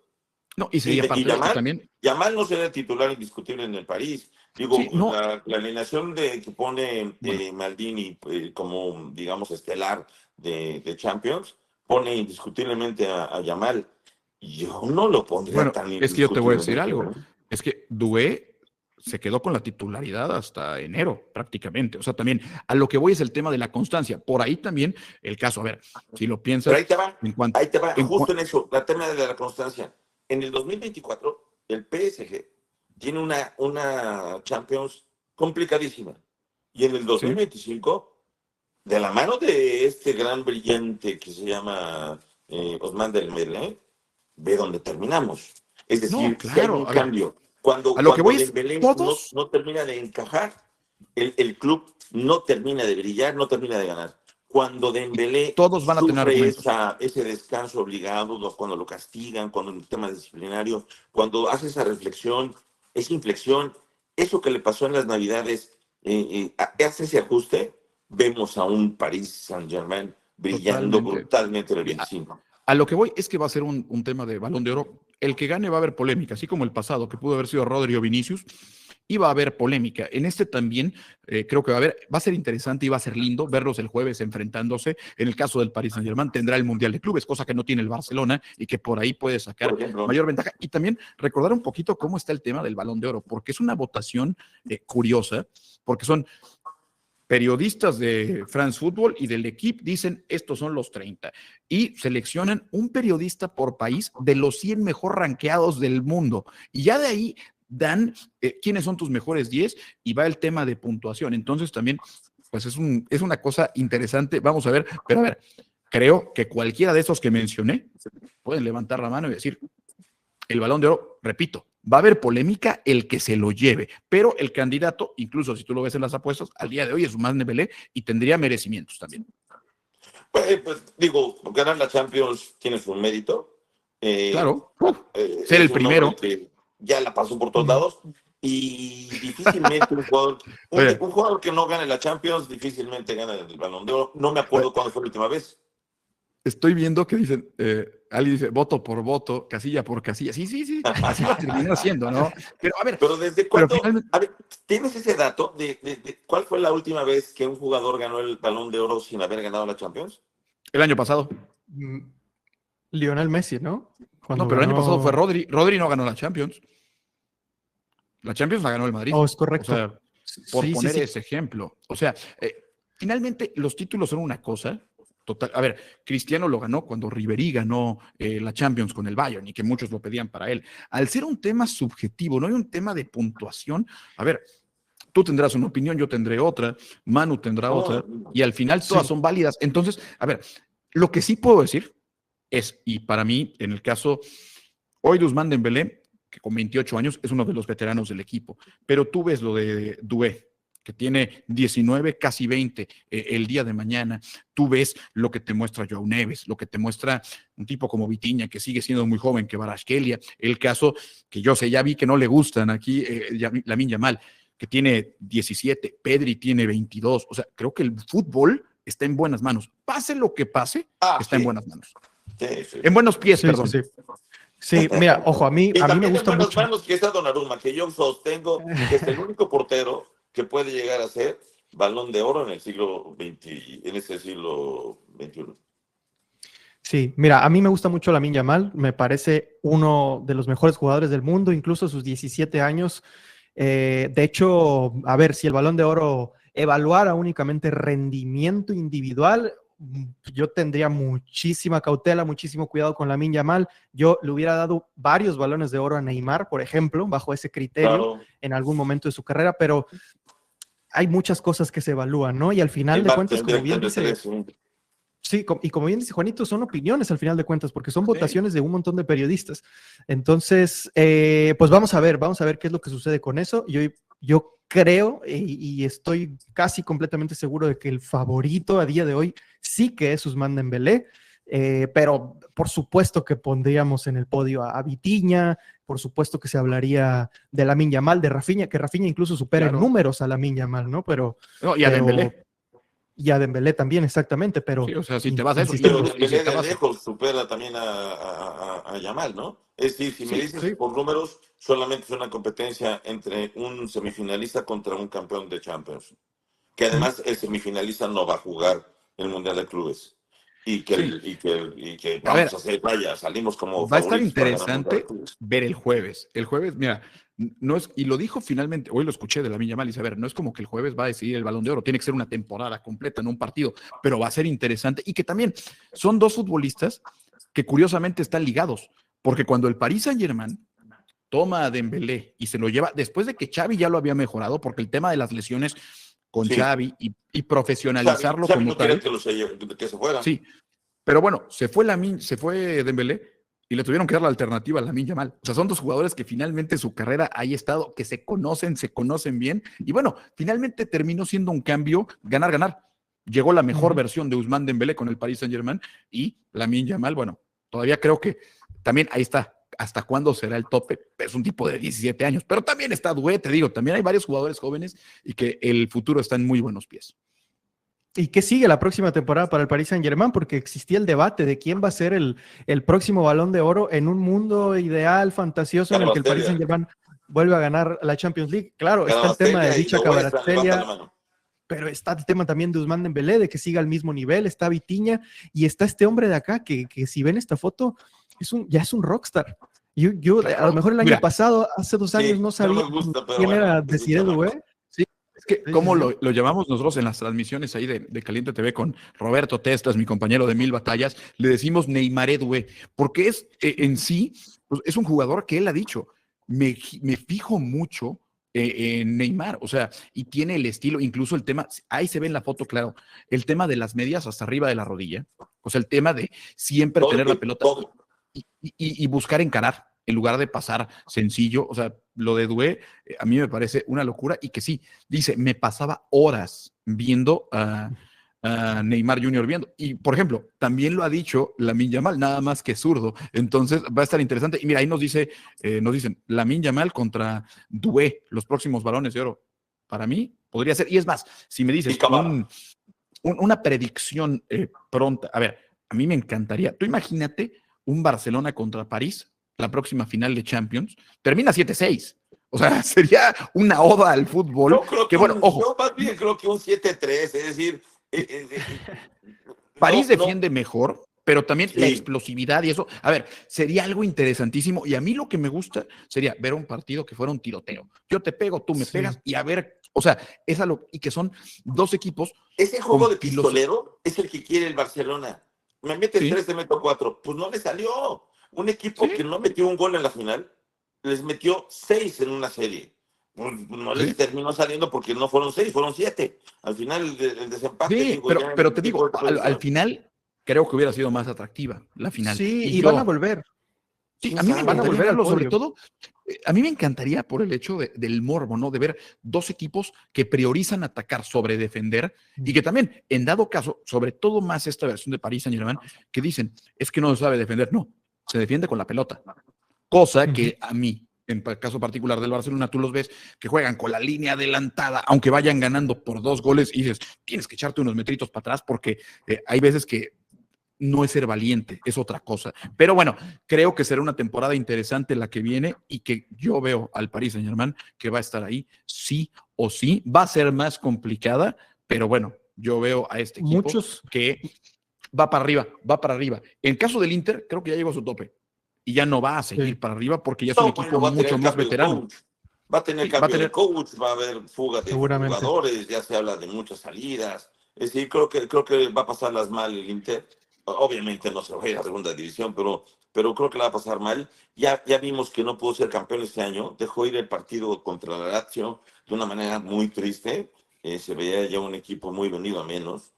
No, y sería parte Yamal, de también. Yamal no sería titular indiscutible en el París. Digo, sí, no. la alineación que pone Maldini como, digamos, estelar de Champions, pone indiscutiblemente a Yamal. Yo no lo pondría tan indiscutiblemente. Es que yo te voy a decir algo. Es que Doué se quedó con la titularidad hasta enero, prácticamente. O sea, también a lo que voy es el tema de la constancia. Por ahí también el caso, a ver, si lo piensas. Pero ahí te va, justo en eso, el tema de la constancia. En el 2024, el PSG tiene una Champions complicadísima. Y en el 2025, ¿sí? De la mano de este gran brillante que se llama Ousmane Dembélé, ve dónde terminamos. Es decir, no, claro, si hay un cambio. Cuando Dembélé no termina de encajar, el club no termina de brillar, no termina de ganar. Cuando Dembélé todos van a tener ese descanso obligado, cuando lo castigan, cuando en el tema disciplinario, cuando hace esa reflexión, esa inflexión, eso que le pasó en las Navidades, hace ese ajuste, vemos a un Paris Saint-Germain brillando brutalmente en el 25. A lo que voy es que va a ser un tema de Balón de Oro. El que gane va a haber polémica, así como el pasado, que pudo haber sido Rodri o Vinicius, y va a haber polémica. En este también creo que va a ser interesante y va a ser lindo verlos el jueves enfrentándose. En el caso del Paris Saint-Germain tendrá el Mundial de Clubes, cosa que no tiene el Barcelona y que por ahí puede sacar mayor ventaja. Y también recordar un poquito cómo está el tema del Balón de Oro, porque es una votación curiosa, porque son periodistas de France Football y del equipo dicen estos son los 30 y seleccionan un periodista por país de los 100 mejor rankeados del mundo y ya de ahí dan quiénes son tus mejores 10 y va el tema de puntuación. Entonces también pues es una cosa interesante, vamos a ver, pero a ver, creo que cualquiera de esos que mencioné pueden levantar la mano y decir el Balón de Oro, repito, va a haber polémica el que se lo lleve, pero el candidato, incluso si tú lo ves en las apuestas, al día de hoy es Ousmane Dembélé y tendría merecimientos también. Pues digo, ganar la Champions tiene su mérito. Claro, ser el primero. Que ya la pasó por todos lados y difícilmente un jugador que no gane la Champions difícilmente gana el Balón de Oro. No me acuerdo cuándo fue la última vez. Estoy viendo que dicen, alguien dice voto por voto, casilla por casilla. Sí, así va a terminar siendo, ¿no? Pero a ver. Pero ¿desde cuándo? Finalmente... A ver, ¿tienes ese dato de cuál fue la última vez que un jugador ganó el Balón de Oro sin haber ganado la Champions? El año pasado. Lionel Messi, ¿no? No, pero el año pasado fue Rodri. Rodri no ganó la Champions. La Champions la ganó el Madrid. Oh, es correcto. O sea, por poner ese ejemplo. O sea, finalmente los títulos son una cosa. Total. A ver, Cristiano lo ganó cuando Ribéry ganó la Champions con el Bayern y que muchos lo pedían para él. Al ser un tema subjetivo, no hay un tema de puntuación. A ver, tú tendrás una opinión, yo tendré otra, Manu tendrá otra, y al final todas son válidas. Entonces, a ver, lo que sí puedo decir es, y para mí, en el caso hoy de Ousmane Dembélé, que con 28 años es uno de los veteranos del equipo, pero tú ves lo de Doué, que tiene 19, casi 20 el día de mañana. Tú ves lo que te muestra Joao Neves, lo que te muestra un tipo como Vitinha, que sigue siendo muy joven, que Kvaratskhelia, el caso que yo sé, ya vi que no le gustan aquí, Lamine Yamal, que tiene 17, Pedri tiene 22. O sea, creo que el fútbol está en buenas manos. Pase lo que pase, está en buenas manos. Sí. En buenos pies, perdón. Sí, mira, ojo, a mí me gusta en mucho. Manos que está Donnarumma, que yo sostengo que es el único portero que puede llegar a ser Balón de Oro en el siglo XX, en este siglo XXI. Sí, mira, a mí me gusta mucho Lamine Yamal, me parece uno de los mejores jugadores del mundo, incluso a sus 17 años. De hecho, a ver, si el Balón de Oro evaluara únicamente rendimiento individual, yo tendría muchísima cautela, muchísimo cuidado con Lamine Yamal. Yo le hubiera dado varios Balones de Oro a Neymar, por ejemplo, bajo ese criterio, en algún momento de su carrera, pero hay muchas cosas que se evalúan, ¿no? Y al final de cuentas, como bien dice... Sí, y como bien dice Juanito, son opiniones al final de cuentas, porque son votaciones de un montón de periodistas. Entonces, pues vamos a ver qué es lo que sucede con eso. Yo creo y estoy casi completamente seguro de que el favorito a día de hoy sí que es Ousmane Dembélé, pero por supuesto que pondríamos en el podio a Vitinha, por supuesto que se hablaría de Lamine Yamal, de Rafinha, que Rafinha incluso supera en números a Lamine Yamal, ¿no? Y a Dembélé. Y a Dembélé también, exactamente, pero... Sí, o sea, si te vas a eso... Pero Dembélé de lejos supera también a Yamal, ¿no? Es decir, si me dices por números, solamente es una competencia entre un semifinalista contra un campeón de Champions. Que además el semifinalista no va a jugar el Mundial de Clubes. Y que vamos a hacer, vaya, salimos como va a estar interesante ver el jueves. El jueves, mira... No es, y lo dijo finalmente, hoy lo escuché de Lamine Yamal y dice, a ver, no es como que el jueves va a decidir el Balón de Oro, tiene que ser una temporada completa, no un partido, pero va a ser interesante y que también son dos futbolistas que curiosamente están ligados, porque cuando el Paris Saint-Germain toma a Dembélé y se lo lleva, después de que Xavi ya lo había mejorado, porque el tema de las lesiones con Xavi y profesionalizarlo Xavi como no tal. Que se fuera. Sí, pero bueno, se fue Dembélé, y le tuvieron que dar la alternativa a Lamine Yamal. O sea, son dos jugadores que finalmente su carrera ha estado, que se conocen bien. Y bueno, finalmente terminó siendo un cambio ganar. Llegó la mejor versión de Ousmane Dembélé con el Paris Saint-Germain y Lamine Yamal, bueno, todavía creo que también ahí está. ¿Hasta cuándo será el tope? Es un tipo de 17 años. Pero también está Doué, te digo, también hay varios jugadores jóvenes y que el futuro está en muy buenos pies. ¿Y qué sigue la próxima temporada para el Paris Saint-Germain? Porque existía el debate de quién va a ser el próximo Balón de Oro en un mundo ideal, fantasioso, en el que el Paris Saint-Germain vuelve a ganar la Champions League. Claro, está el tema de dicha Kvaratskhelia, pero está el tema también de Ousmane Dembélé, de que siga al mismo nivel, está Vitinha, y está este hombre de acá, que si ven esta foto, ya es un rockstar. Yo a lo mejor el año pasado, hace 2 años, no sabía quién era Desiré Doué. Es que, ¿cómo lo llamamos nosotros en las transmisiones ahí de Caliente TV con Roberto Testas, mi compañero de 1000 batallas? Le decimos Neymaré Doué, porque es en sí, pues, es un jugador que él ha dicho, me fijo mucho en Neymar, o sea, y tiene el estilo, incluso el tema, ahí se ve en la foto, claro, el tema de las medias hasta arriba de la rodilla, o sea, el tema de siempre tener la pelota y buscar encarar en lugar de pasar sencillo. O sea, lo de Doué a mí me parece una locura, y que sí, dice, me pasaba horas viendo a Neymar Jr. viendo. Y, por ejemplo, también lo ha dicho Lamine Yamal, nada más que zurdo. Entonces va a estar interesante. Y mira, ahí nos dicen, Lamine Yamal contra Doué, los próximos Balones de Oro. Para mí, podría ser. Y es más, si me dices una predicción pronta, a ver, a mí me encantaría. Tú imagínate un Barcelona contra París, la próxima final de Champions, termina 7-6. O sea, sería una oda al fútbol. Yo creo que bueno, ojo. Yo más bien creo que un 7-3, es decir... París defiende mejor, pero también la explosividad y eso. A ver, sería algo interesantísimo, y a mí lo que me gusta sería ver un partido que fuera un tiroteo. Yo te pego, tú me pegas, y a ver, o sea, y que son dos equipos. Ese juego de pistolero es el que quiere el Barcelona. Me metes 3, te meto 4. Pues no le salió. Un equipo que no metió un gol en la final, les metió 6 en una serie. No les terminó saliendo porque no fueron 6, fueron 7. Al final el desempate. Sí, pero te digo, al final creo que hubiera sido más atractiva la final. Sí, y van a volver. Sí, a mí me encantaría verlo, sobre todo, a mí me encantaría por el hecho del morbo, ¿no? De ver dos equipos que priorizan atacar sobre defender, y que también, en dado caso, sobre todo más esta versión de Paris Saint-Germain, que dicen, es que no sabe defender. No, se defiende con la pelota. Cosa que a mí, en el caso particular del Barcelona, tú los ves que juegan con la línea adelantada, aunque vayan ganando por 2 goles, y dices, tienes que echarte unos metritos para atrás, porque hay veces que no es ser valiente, es otra cosa. Pero bueno, creo que será una temporada interesante la que viene, y que yo veo al Paris Saint-Germain que va a estar ahí sí o sí. Va a ser más complicada, pero bueno, yo veo a este equipo que va para arriba, va para arriba. En el caso del Inter, creo que ya llegó a su tope y ya no va a seguir para arriba, porque ya es un equipo mucho más veterano. Va a tener cambio de coach, va a haber fuga de jugadores, ya se habla de muchas salidas. Es decir, creo que va a pasarlas mal el Inter. Obviamente no se va a ir a segunda división, pero creo que la va a pasar mal. Ya vimos que no pudo ser campeón este año. Dejó ir el partido contra la Lazio de una manera muy triste. Se veía ya un equipo muy venido a menos.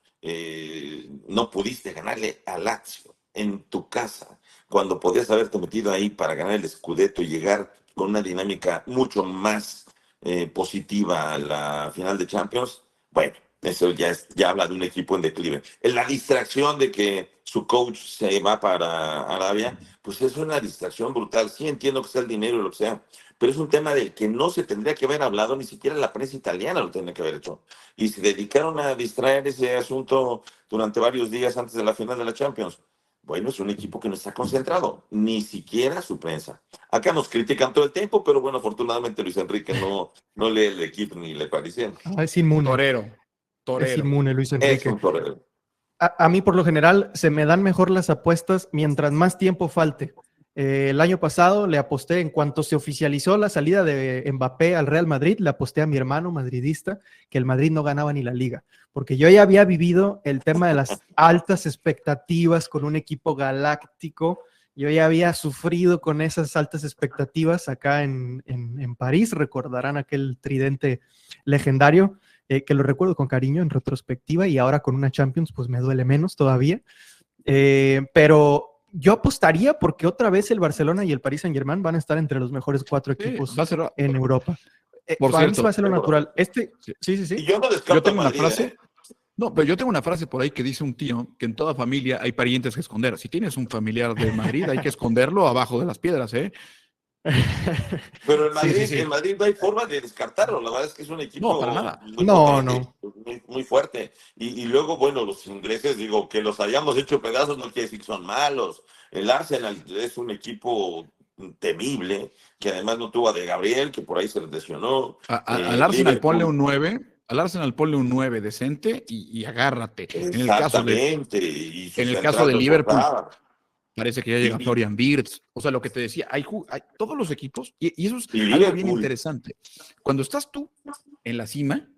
No pudiste ganarle a Lazio en tu casa, cuando podías haberte metido ahí para ganar el Scudetto y llegar con una dinámica mucho más positiva a la final de Champions. Bueno, eso ya habla de un equipo en declive. La distracción de que su coach se va para Arabia, pues es una distracción brutal. Sí, entiendo que sea el dinero y lo que sea, pero es un tema del que no se tendría que haber hablado, ni siquiera la prensa italiana lo tendría que haber hecho. Y se dedicaron a distraer ese asunto durante varios días antes de la final de la Champions. Bueno, es un equipo que no está concentrado, ni siquiera su prensa. Acá nos critican todo el tiempo, pero bueno, afortunadamente Luis Enrique no lee el equipo ni le parece. Es inmune. Torero. Es inmune Luis Enrique. Es un torero. A mí, por lo general, se me dan mejor las apuestas mientras más tiempo falte. El año pasado le aposté, en cuanto se oficializó la salida de Mbappé al Real Madrid, le aposté a mi hermano madridista que el Madrid no ganaba ni la Liga, porque yo ya había vivido el tema de las altas expectativas con un equipo galáctico. Yo ya había sufrido con esas altas expectativas acá en París. Recordarán aquel tridente legendario, que lo recuerdo con cariño en retrospectiva, y ahora con una Champions pues me duele menos todavía. Pero yo apostaría porque otra vez el Barcelona y el Paris Saint-Germain van a estar entre los mejores 4 equipos en Europa. Por cierto, va a ser lo natural. Sí. Y yo no descarto tengo una frase. No, pero yo tengo una frase por ahí que dice un tío que en toda familia hay parientes que esconder. Si tienes un familiar de Madrid, hay que esconderlo abajo de las piedras, ¿eh? Pero en Madrid no hay forma de descartarlo. La verdad es que es un equipo no, para nada. Muy fuerte. Y luego, bueno, los ingleses, digo, que los hayamos hecho pedazos no quiere decir que son malos. El Arsenal es un equipo temible, que además no tuvo a De Gabriel, que por ahí se lesionó. Al Arsenal ponle un 9, al Arsenal ponle un 9 decente y agárrate. Exactamente. En el caso de Liverpool, reforzada. parece que ya llega Florian Wirtz. O sea, lo que te decía, hay todos los equipos, y eso es algo bien Liverpool. interesante. Cuando estás tú en la cima,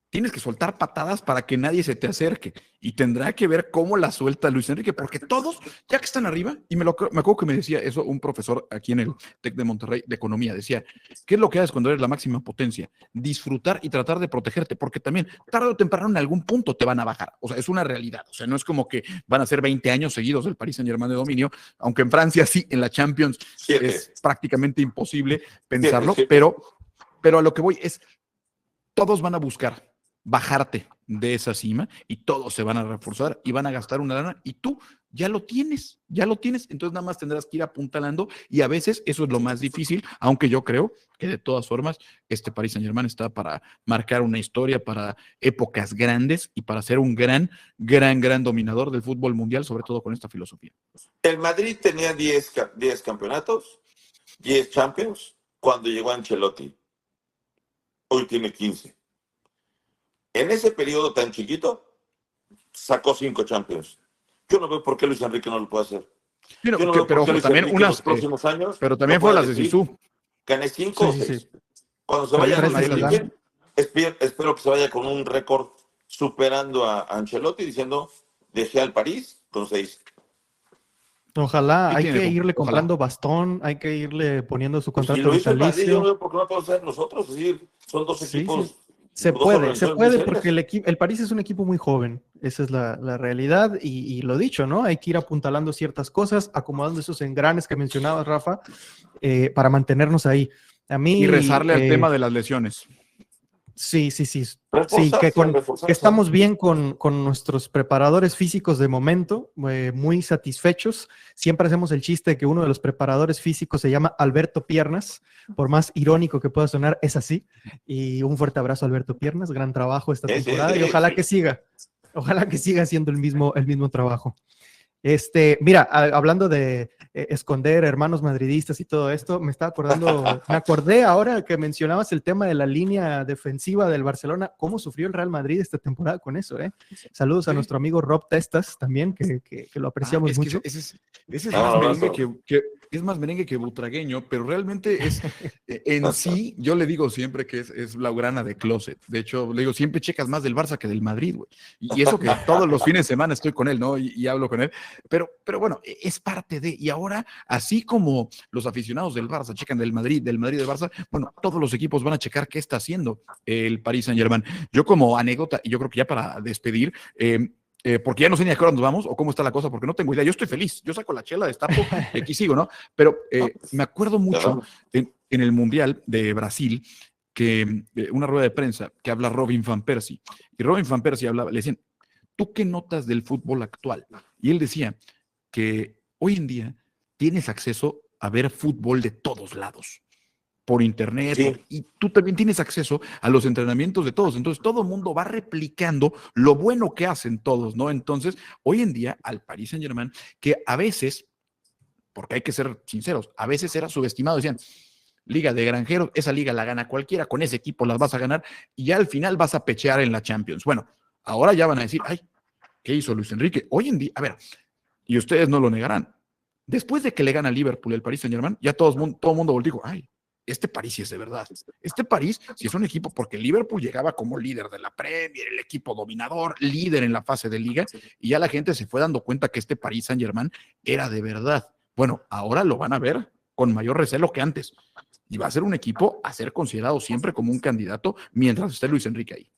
tienes que soltar patadas para que nadie se te acerque. Y tendrá que ver cómo la suelta Luis Enrique, porque todos, ya que están arriba, y me acuerdo que me decía eso un profesor aquí en el TEC de Monterrey de Economía, decía, ¿qué es lo que haces cuando eres la máxima potencia? Disfrutar y tratar de protegerte, porque también tarde o temprano en algún punto te van a bajar. O sea, es una realidad. O sea, no es como que van a ser 20 años seguidos del Paris Saint-Germain de dominio, aunque en Francia sí, en la Champions 7. es prácticamente imposible pensarlo, 7. pero a lo que voy es, todos van a buscar bajarte de esa cima y todos se van a reforzar y van a gastar una lana y tú ya lo tienes, entonces nada más tendrás que ir apuntalando y a veces eso es lo más difícil, aunque yo creo que de todas formas este Paris Saint-Germain está para marcar una historia, para épocas grandes y para ser un gran dominador del fútbol mundial, sobre todo con esta filosofía. El Madrid tenía 10 campeonatos, 10 Champions, cuando llegó Ancelotti. Hoy tiene 15. En ese periodo tan chiquito, sacó 5 Champions. Yo no veo por qué Luis Enrique no lo puede hacer. Pero también los próximos años. Pero también fueron las de Zizou. Gané 5 o 6. Sí. Cuando se vaya con Enrique, espero que se vaya con un récord superando a Ancelotti, diciendo, dejé al París con 6. Ojalá, hay que irle comprando bastón, hay que irle poniendo su contrato vitalicio. Yo no veo por qué no podemos hacer nosotros. Es decir, son 2 equipos. Sí. Se puede porque el París es un equipo muy joven, esa es la realidad y lo dicho, ¿no? Hay que ir apuntalando ciertas cosas, acomodando esos engranes que mencionabas, Rafa, para mantenernos ahí. Y rezarle al tema de las lesiones. Sí, que estamos bien con nuestros preparadores físicos de momento, muy satisfechos. Siempre hacemos el chiste de que uno de los preparadores físicos se llama Alberto Piernas, por más irónico que pueda sonar, es así. Y un fuerte abrazo a Alberto Piernas, gran trabajo esta temporada y ojalá que siga haciendo el mismo trabajo. Mira, hablando de esconder hermanos madridistas y todo esto, me acordé ahora que mencionabas el tema de la línea defensiva del Barcelona, cómo sufrió el Real Madrid esta temporada con eso, ¿eh? Saludos a nuestro amigo Rob Testas también, que lo apreciamos mucho. Ese es más merengue es más merengue que butragueño, pero realmente es, en sí, yo le digo siempre que es blaugrana de closet. De hecho, le digo, siempre checas más del Barça que del Madrid, güey. Y eso que todos los fines de semana estoy con él, ¿no? Y hablo con él. Pero bueno, es parte de, y ahora, así como los aficionados del Barça checan del Madrid del Barça, bueno, todos los equipos van a checar qué está haciendo el Paris Saint-Germain. Yo como anécdota, y yo creo que ya para despedir, porque ya no sé ni a qué hora nos vamos o cómo está la cosa, porque no tengo idea. Yo estoy feliz, yo saco la chela, destapo y aquí sigo, ¿no? Pero me acuerdo mucho en el Mundial de Brasil, que una rueda de prensa que habla Robin Van Persie, y Robin Van Persie hablaba, le decían, ¿tú qué notas del fútbol actual? Y él decía que hoy en día tienes acceso a ver fútbol de todos lados, por internet, sí. Y tú también tienes acceso a los entrenamientos de todos, entonces todo el mundo va replicando lo bueno que hacen todos, ¿no? Entonces, hoy en día al Paris Saint-Germain, que a veces, porque hay que ser sinceros, a veces era subestimado, decían, liga de granjeros, esa liga la gana cualquiera, con ese equipo las vas a ganar y ya al final vas a pechear en la Champions. Bueno, ahora ya van a decir, ay, ¿qué hizo Luis Enrique? Hoy en día, a ver, y ustedes no lo negarán, después de que le gana a Liverpool el Paris Saint-Germain, ya todo el mundo volvió, ay, este París sí es de verdad. Este París sí es un equipo, porque Liverpool llegaba como líder de la Premier, el equipo dominador, líder en la fase de liga, y ya la gente se fue dando cuenta que este Paris Saint-Germain era de verdad. Bueno, ahora lo van a ver con mayor recelo que antes. Y va a ser un equipo a ser considerado siempre como un candidato mientras esté Luis Enrique ahí.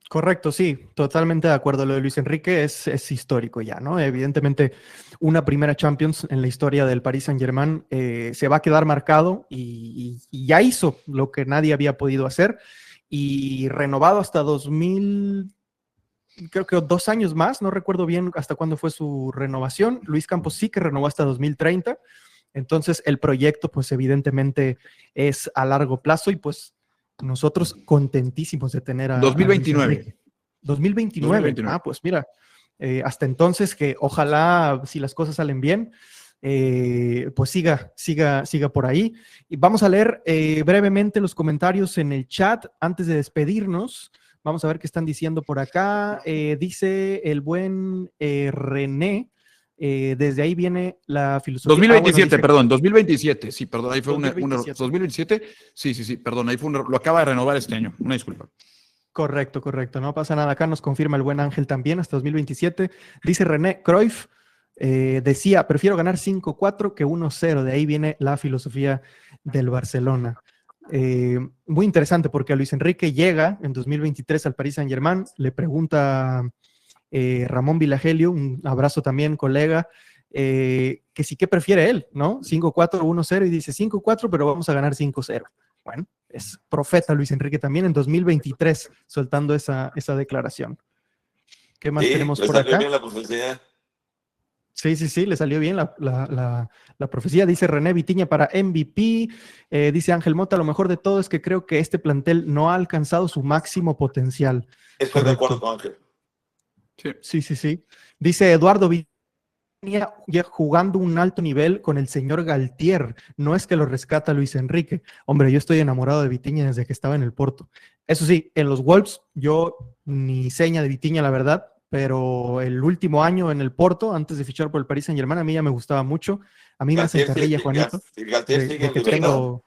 Correcto, sí, totalmente de acuerdo. Lo de Luis Enrique es histórico ya, ¿no? Evidentemente, una primera Champions en la historia del Paris Saint-Germain se va a quedar marcado y ya hizo lo que nadie había podido hacer y renovado hasta 2000, creo que 2 años más, no recuerdo bien hasta cuándo fue su renovación. Luis Campos sí que renovó hasta 2030, entonces el proyecto pues evidentemente es a largo plazo y pues nosotros contentísimos de tener a 2029. 2029. Ah, pues mira, hasta entonces que ojalá, si las cosas salen bien, pues siga por ahí. Y vamos a leer brevemente los comentarios en el chat antes de despedirnos. Vamos a ver qué están diciendo por acá. Dice el buen René, desde ahí viene la filosofía. 2027, dice, perdón, 2027, sí, perdón, ahí fue 2027. 2027, sí, perdón, ahí fue un error, lo acaba de renovar este año, una disculpa. Correcto, no pasa nada. Acá nos confirma el buen Ángel también, hasta 2027. Dice René Cruyff, decía, prefiero ganar 5-4 que 1-0. De ahí viene la filosofía del Barcelona. Muy interesante porque Luis Enrique llega en 2023 al Paris Saint-Germain, le pregunta Ramón Vilagelio, un abrazo también, colega, que sí que prefiere él, ¿no? 5-4, 1-0, y dice 5-4, pero vamos a ganar 5-0. Bueno, es profeta Luis Enrique también en 2023 soltando esa declaración. ¿Qué más tenemos por acá? Bien la publicidad. Sí, le salió bien la profecía. Dice René Vitiña para MVP. Dice Ángel Mota, lo mejor de todo es que creo que este plantel no ha alcanzado su máximo potencial. Estoy de acuerdo con Ángel. Sí. Dice Eduardo Vitiña, ya jugando un alto nivel con el señor Galtier. No es que lo rescata Luis Enrique. Hombre, yo estoy enamorado de Vitiña desde que estaba en el Porto. Eso sí, en los Wolves, yo ni seña de Vitiña, la verdad, pero el último año en el Porto, antes de fichar por el Paris Saint-Germain, a mí ya me gustaba mucho. A mí me hace carrilla, Juanito, de que tengo...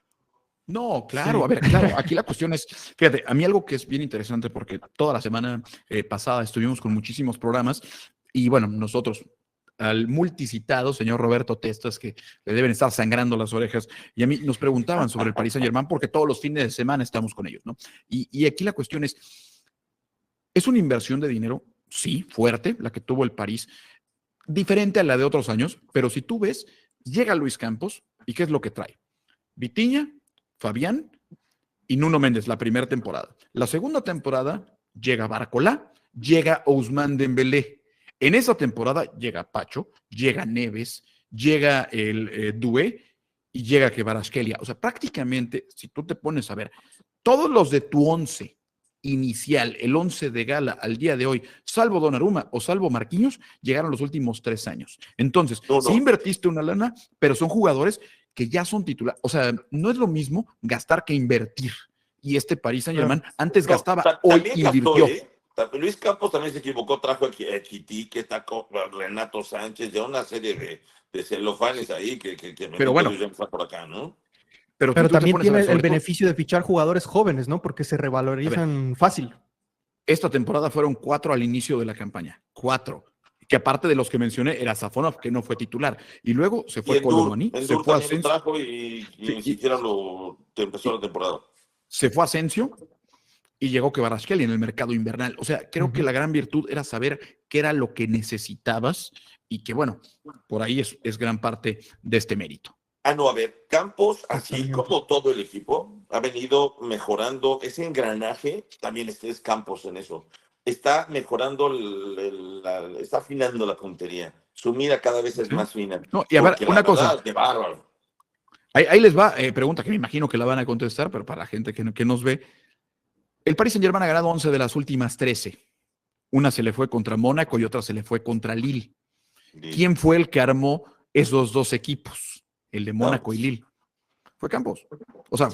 No, claro, a ver, claro, aquí la cuestión es, fíjate, a mí algo que es bien interesante porque toda la semana pasada estuvimos con muchísimos programas y bueno, nosotros al multicitado señor Roberto Testas, que le deben estar sangrando las orejas, y a mí nos preguntaban sobre el Paris Saint-Germain porque todos los fines de semana estamos con ellos, ¿no? Y aquí la cuestión ¿es una inversión de dinero? Sí, fuerte, la que tuvo el París, diferente a la de otros años, pero si tú ves, llega Luis Campos, ¿y qué es lo que trae? Vitinha, Fabián y Nuno Méndez, la primera temporada. La segunda temporada llega Barcolá, llega Ousmane Dembélé. En esa temporada llega Pacho, llega Neves, llega el Doué y llega Kvaratskhelia. O sea, prácticamente, si tú te pones a ver, todos los de tu 11 inicial, el 11 de gala al día de hoy, salvo Donnarumma o salvo Marquinhos, llegaron los últimos 3 años. Entonces, sí invertiste una lana, pero son jugadores que ya son titulares. O sea, no es lo mismo gastar que invertir. Y este Paris Saint-Germain antes gastaba, hoy invirtió. Luis Campos también se equivocó, trajo a Quitique, Renato Sánchez, ya una serie de celofanes ahí que pero bueno, está por acá, ¿no? Pero también tiene el beneficio de fichar jugadores jóvenes, ¿no? Porque se revalorizan fácil. Esta temporada fueron 4 al inicio de la campaña. 4. Que aparte de los que mencioné, era Safonov, que no fue titular. Y luego se fue Colomani, se fue Asensio. Trajo y ni siquiera empezó la temporada. Se fue Asensio y llegó Kvaratskhelia en el mercado invernal. O sea, creo que la gran virtud era saber qué era lo que necesitabas y que, bueno, por ahí es gran parte de este mérito. No, a ver, Campos, así como todo el equipo, ha venido mejorando ese engranaje, también es Campos en eso. Está mejorando, está afinando la puntería. Su mira cada vez es más fina. No, y a ver, una cosa. ¡Qué bárbaro! Ahí les va, pregunta que me imagino que la van a contestar, pero para la gente que nos ve. El Paris Saint-Germain ha ganado 11 de las últimas 13. Una se le fue contra Mónaco y otra se le fue contra Lille. ¿Quién fue el que armó esos dos equipos? El de Mónaco y Lille. Fue Campos. O sea,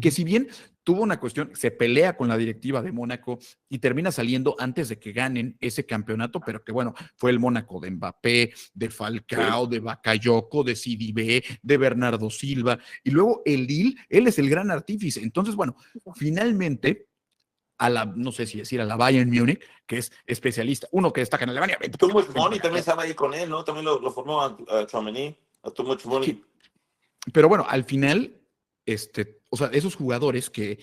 que si bien tuvo una cuestión, se pelea con la directiva de Mónaco y termina saliendo antes de que ganen ese campeonato, pero que bueno, fue el Mónaco de Mbappé, de Falcao, de Bakayoko, de Sidibé, de Bernardo Silva, y luego el Lille, él es el gran artífice. Entonces, bueno, finalmente no sé si decir a la Bayern Múnich, que es especialista, uno que destaca en Alemania. Too Much Money también estaba ahí con él, ¿no? También lo formó a Tchouaméni, a Too Much Money. Sí. Pero bueno, al final, o sea, esos jugadores que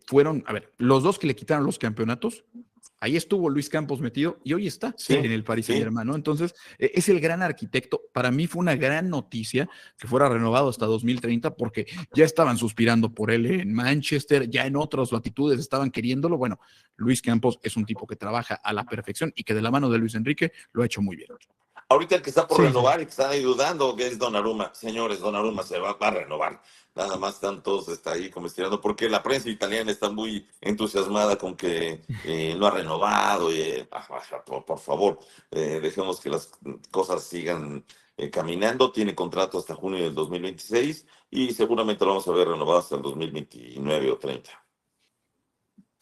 fueron, a ver, los dos que le quitaron los campeonatos, ahí estuvo Luis Campos metido y hoy está en el Paris Saint-Germain, ¿no? Entonces, es el gran arquitecto. Para mí fue una gran noticia que fuera renovado hasta 2030 porque ya estaban suspirando por él en Manchester, ya en otras latitudes estaban queriéndolo. Bueno, Luis Campos es un tipo que trabaja a la perfección y que de la mano de Luis Enrique lo ha hecho muy bien. Ahorita el que está por renovar y que está ahí dudando que es Donnarumma. Señores, Donnarumma se va a renovar. Nada más están todos ahí como estirando, porque la prensa italiana está muy entusiasmada con que no ha renovado. Por favor, dejemos que las cosas sigan caminando, tiene contrato hasta junio del 2026 y seguramente lo vamos a ver renovado hasta el 2029 o 30.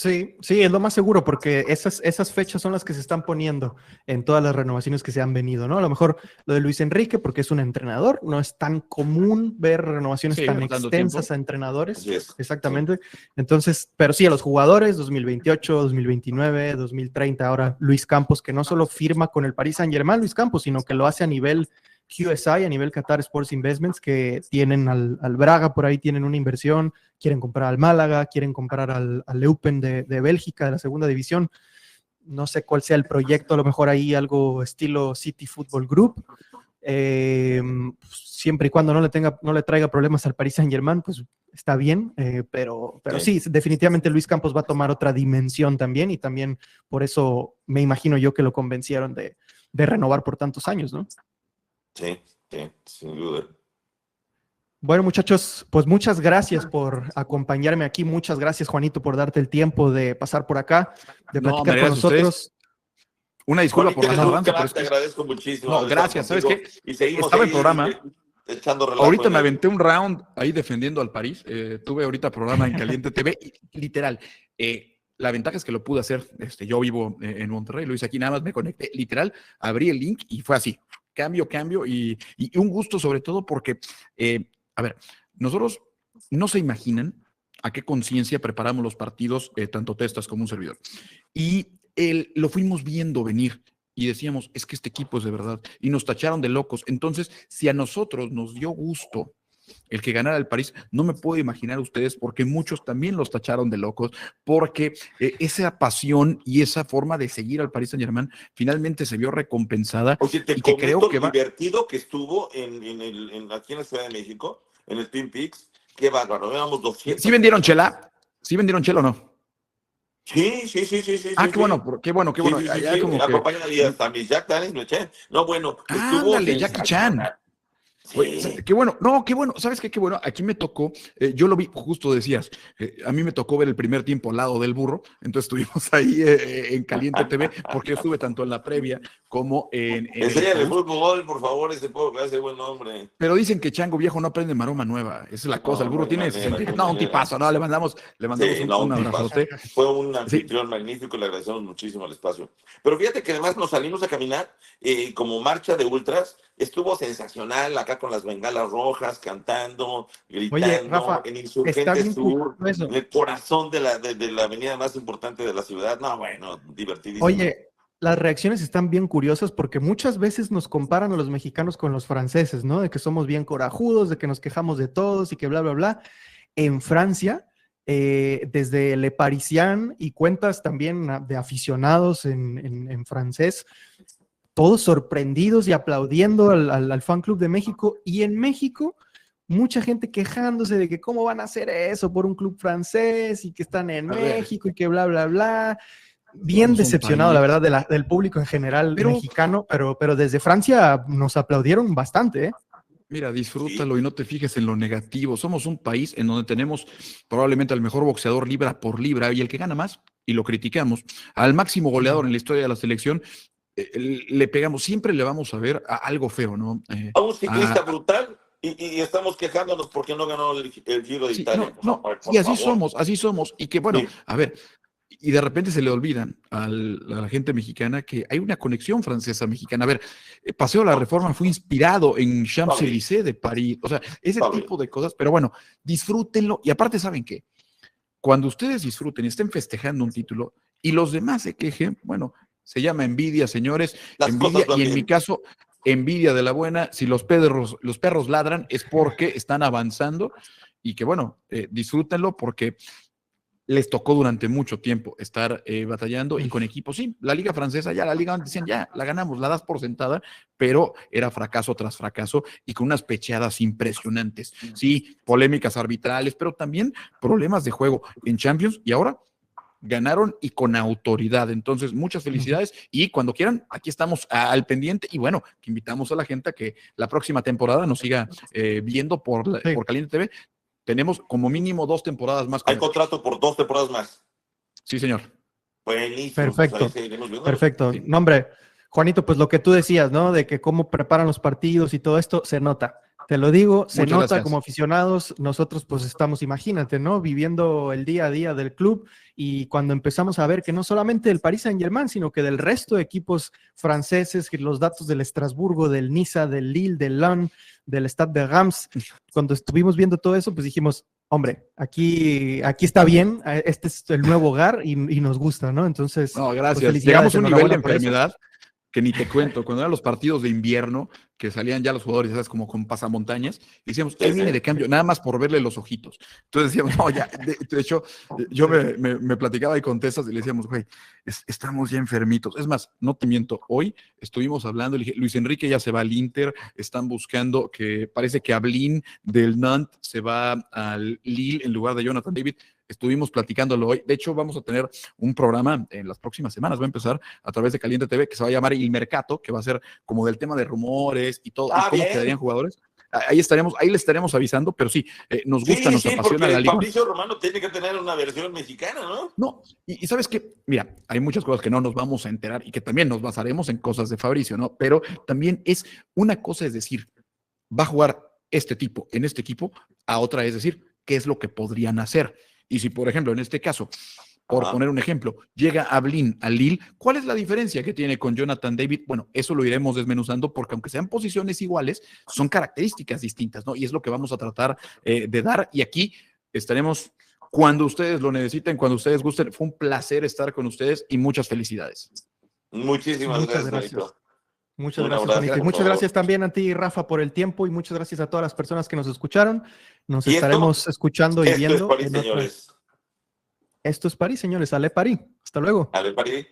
Sí, sí, es lo más seguro porque esas fechas son las que se están poniendo en todas las renovaciones que se han venido, ¿no? A lo mejor lo de Luis Enrique porque es un entrenador, no es tan común ver renovaciones Sí, tan tanto extensas tiempo. a entrenadores. Así es. Exactamente. Entonces, pero sí, a los jugadores, 2028, 2029, 2030, ahora Luis Campos, que no solo firma con el Paris Saint-Germain, Luis Campos, sino que lo hace a nivel QSI, a nivel Qatar Sports Investments, que tienen al Braga, por ahí tienen una inversión, quieren comprar al Málaga, quieren comprar al Eupen de Bélgica, de la segunda división. No sé cuál sea el proyecto, a lo mejor ahí algo estilo City Football Group. Siempre y cuando no le traiga problemas al Paris Saint-Germain, pues está bien, pero sí, definitivamente Luis Campos va a tomar otra dimensión también y también por eso me imagino yo que lo convencieron de renovar por tantos años, ¿no? Sí, sin duda. Bueno, muchachos, pues muchas gracias por acompañarme aquí. Muchas gracias, Juanito, por darte el tiempo de pasar por acá, de platicar con nosotros. Una disculpa por la tardanza, pero es te que... agradezco muchísimo. No, gracias. ¿Sabes qué? Y seguimos Estaba en ahí, programa. echando relajo. Ahorita me aventé un round ahí defendiendo al París. Tuve ahorita programa en Caliente TV. Y, literal, la ventaja es que lo pude hacer. Yo vivo en Monterrey, lo hice aquí, nada más me conecté. Literal, abrí el link y fue así. Cambio. Y un gusto sobre todo porque, a ver, nosotros no se imaginan a qué conciencia preparamos los partidos, tanto Testas como un servidor. Y lo fuimos viendo venir. Y decíamos, es que este equipo es de verdad. Y nos tacharon de locos. Entonces, si a nosotros nos dio gusto el que ganara el París, no me puedo imaginar ustedes, porque muchos también los tacharon de locos, porque esa pasión y esa forma de seguir al Paris Saint-Germain finalmente se vio recompensada. Oye, te y que creo que divertido que estuvo aquí en la Ciudad de México, en el Twin Peaks. Qué bárbaro, éramos 200. ¿Sí vendieron chela? ¿Sí vendieron chela o no? Sí. Qué bueno, qué bueno. Sí. Como acompañaría hasta mis Jack Daniels, me eché. No, bueno, estuvo... Ándale, Jackie Chan. Sí. Qué bueno, qué bueno, ¿sabes qué? Qué bueno, aquí me tocó, yo lo vi, justo decías, a mí me tocó ver el primer tiempo al lado del burro, entonces estuvimos ahí en Caliente TV, porque yo estuve tanto en la previa como en Enséñale el fútbol, por favor, ese pueblo que hace buen nombre. Pero dicen que Chango Viejo no aprende maroma nueva, esa es la cosa, el burro tiene 60, no, un tipazo, no, le mandamos un abrazote. Fue un anfitrión magnífico, le agradecemos muchísimo el espacio. Pero fíjate que además nos salimos a caminar como marcha de ultras, estuvo sensacional acá con las bengalas rojas, cantando, gritando. Oye, Rafa, en Insurgente Sur, en el corazón de la avenida más importante de la ciudad. No, bueno, divertidísimo. Oye, las reacciones están bien curiosas porque muchas veces nos comparan a los mexicanos con los franceses, ¿no? De que somos bien corajudos, de que nos quejamos de todos y que bla, bla, bla. En Francia, desde Le Parisien y cuentas también de aficionados en francés, todos sorprendidos y aplaudiendo al fan club de México. Y en México, mucha gente quejándose de que cómo van a hacer eso por un club francés y que están en México y que bla, bla, bla. Bien decepcionado, la verdad, del público en general mexicano, pero desde Francia nos aplaudieron bastante, ¿eh? Mira, disfrútalo y no te fijes en lo negativo. Somos un país en donde tenemos probablemente al mejor boxeador libra por libra y el que gana más, y lo criticamos, al máximo goleador en la historia de la selección, le pegamos, siempre le vamos a ver a algo feo, ¿no? A un ciclista brutal y estamos quejándonos porque no ganó el Giro de Italia. Y así somos. Y que bueno, a ver, y de repente se le olvidan a la gente mexicana que hay una conexión francesa-mexicana. A ver, Paseo de la Reforma fue inspirado en Champs-Élysées de París, o sea, ese tipo de cosas, pero bueno, disfrútenlo. Y aparte, ¿saben qué? Cuando ustedes disfruten y estén festejando un título y los demás se quejen, bueno, se llama envidia, señores, envidia, y en mi caso, envidia de la buena. Si los perros ladran es porque están avanzando y que bueno, disfrútenlo porque les tocó durante mucho tiempo estar batallando y con equipos. Sí, la liga francesa ya, la liga decían ya, la ganamos, la das por sentada, pero era fracaso tras fracaso y con unas pecheadas impresionantes. Sí, polémicas arbitrales, pero también problemas de juego en Champions y ahora ganaron y con autoridad. Entonces, muchas felicidades y cuando quieran, aquí estamos al pendiente y bueno, que invitamos a la gente a que la próxima temporada nos siga viendo por Caliente TV. Tenemos como mínimo 2 temporadas más. Hay contrato por 2 temporadas más. Sí, señor. Buenísimo. Perfecto. Perfecto. No, hombre, Juanito, pues lo que tú decías, ¿no? De que cómo preparan los partidos y todo esto, se nota. Te lo digo, se Muchas nota gracias. como aficionados. Nosotros pues estamos, imagínate, ¿no? Viviendo el día a día del club, y cuando empezamos a ver que no solamente del Paris Saint-Germain, sino que del resto de equipos franceses, que los datos del Estrasburgo, del Niza, del Lille, del Lyon, del Stade de Reims, cuando estuvimos viendo todo eso, pues dijimos, hombre, aquí está bien, este es el nuevo hogar y nos gusta, ¿no? Entonces, No, pues, gracias. felicidades, Llegamos a un nivel de enhorabuena por eso. enfermedad que ni te cuento. Cuando eran los partidos de invierno, que salían ya los jugadores, ¿sabes? Como con pasamontañas, decíamos, él viene de cambio, nada más por verle los ojitos. Entonces decíamos, no, ya, de hecho, yo me platicaba ahí con Tessas y le decíamos, güey, estamos ya enfermitos. Es más, no te miento, hoy estuvimos hablando, le dije, Luis Enrique ya se va al Inter, están buscando que, parece que Ablin del Nantes se va al Lille en lugar de Jonathan David. Estuvimos platicándolo hoy. De hecho, vamos a tener un programa en las próximas semanas. Va a empezar a través de Caliente TV, que se va a llamar Il Mercato, que va a ser como del tema de rumores y todo, y cómo quedarían jugadores. Ahí le estaremos avisando, pero sí, nos gusta, nos apasiona la liga. Fabricio Romano tiene que tener una versión mexicana, ¿no? No, y sabes qué, mira, hay muchas cosas que no nos vamos a enterar y que también nos basaremos en cosas de Fabricio, ¿no? Pero también es una cosa, es decir, va a jugar este tipo en este equipo, a otra es decir, qué es lo que podrían hacer. Y si, por ejemplo, en este caso, por poner un ejemplo, llega Ablin al Lille, ¿cuál es la diferencia que tiene con Jonathan David? Bueno, eso lo iremos desmenuzando porque aunque sean posiciones iguales, son características distintas, ¿no? Y es lo que vamos a tratar de dar. Y aquí estaremos cuando ustedes lo necesiten, cuando ustedes gusten. Fue un placer estar con ustedes y muchas felicidades. Muchísimas gracias. Muchas gracias, Juanito. Y muchas gracias también a ti, Rafa, por el tiempo, y muchas gracias a todas las personas que nos escucharon. Nos estaremos escuchando y viendo. Esto es París, señores. Esto es París, señores. Ale París. Hasta luego. Ale París.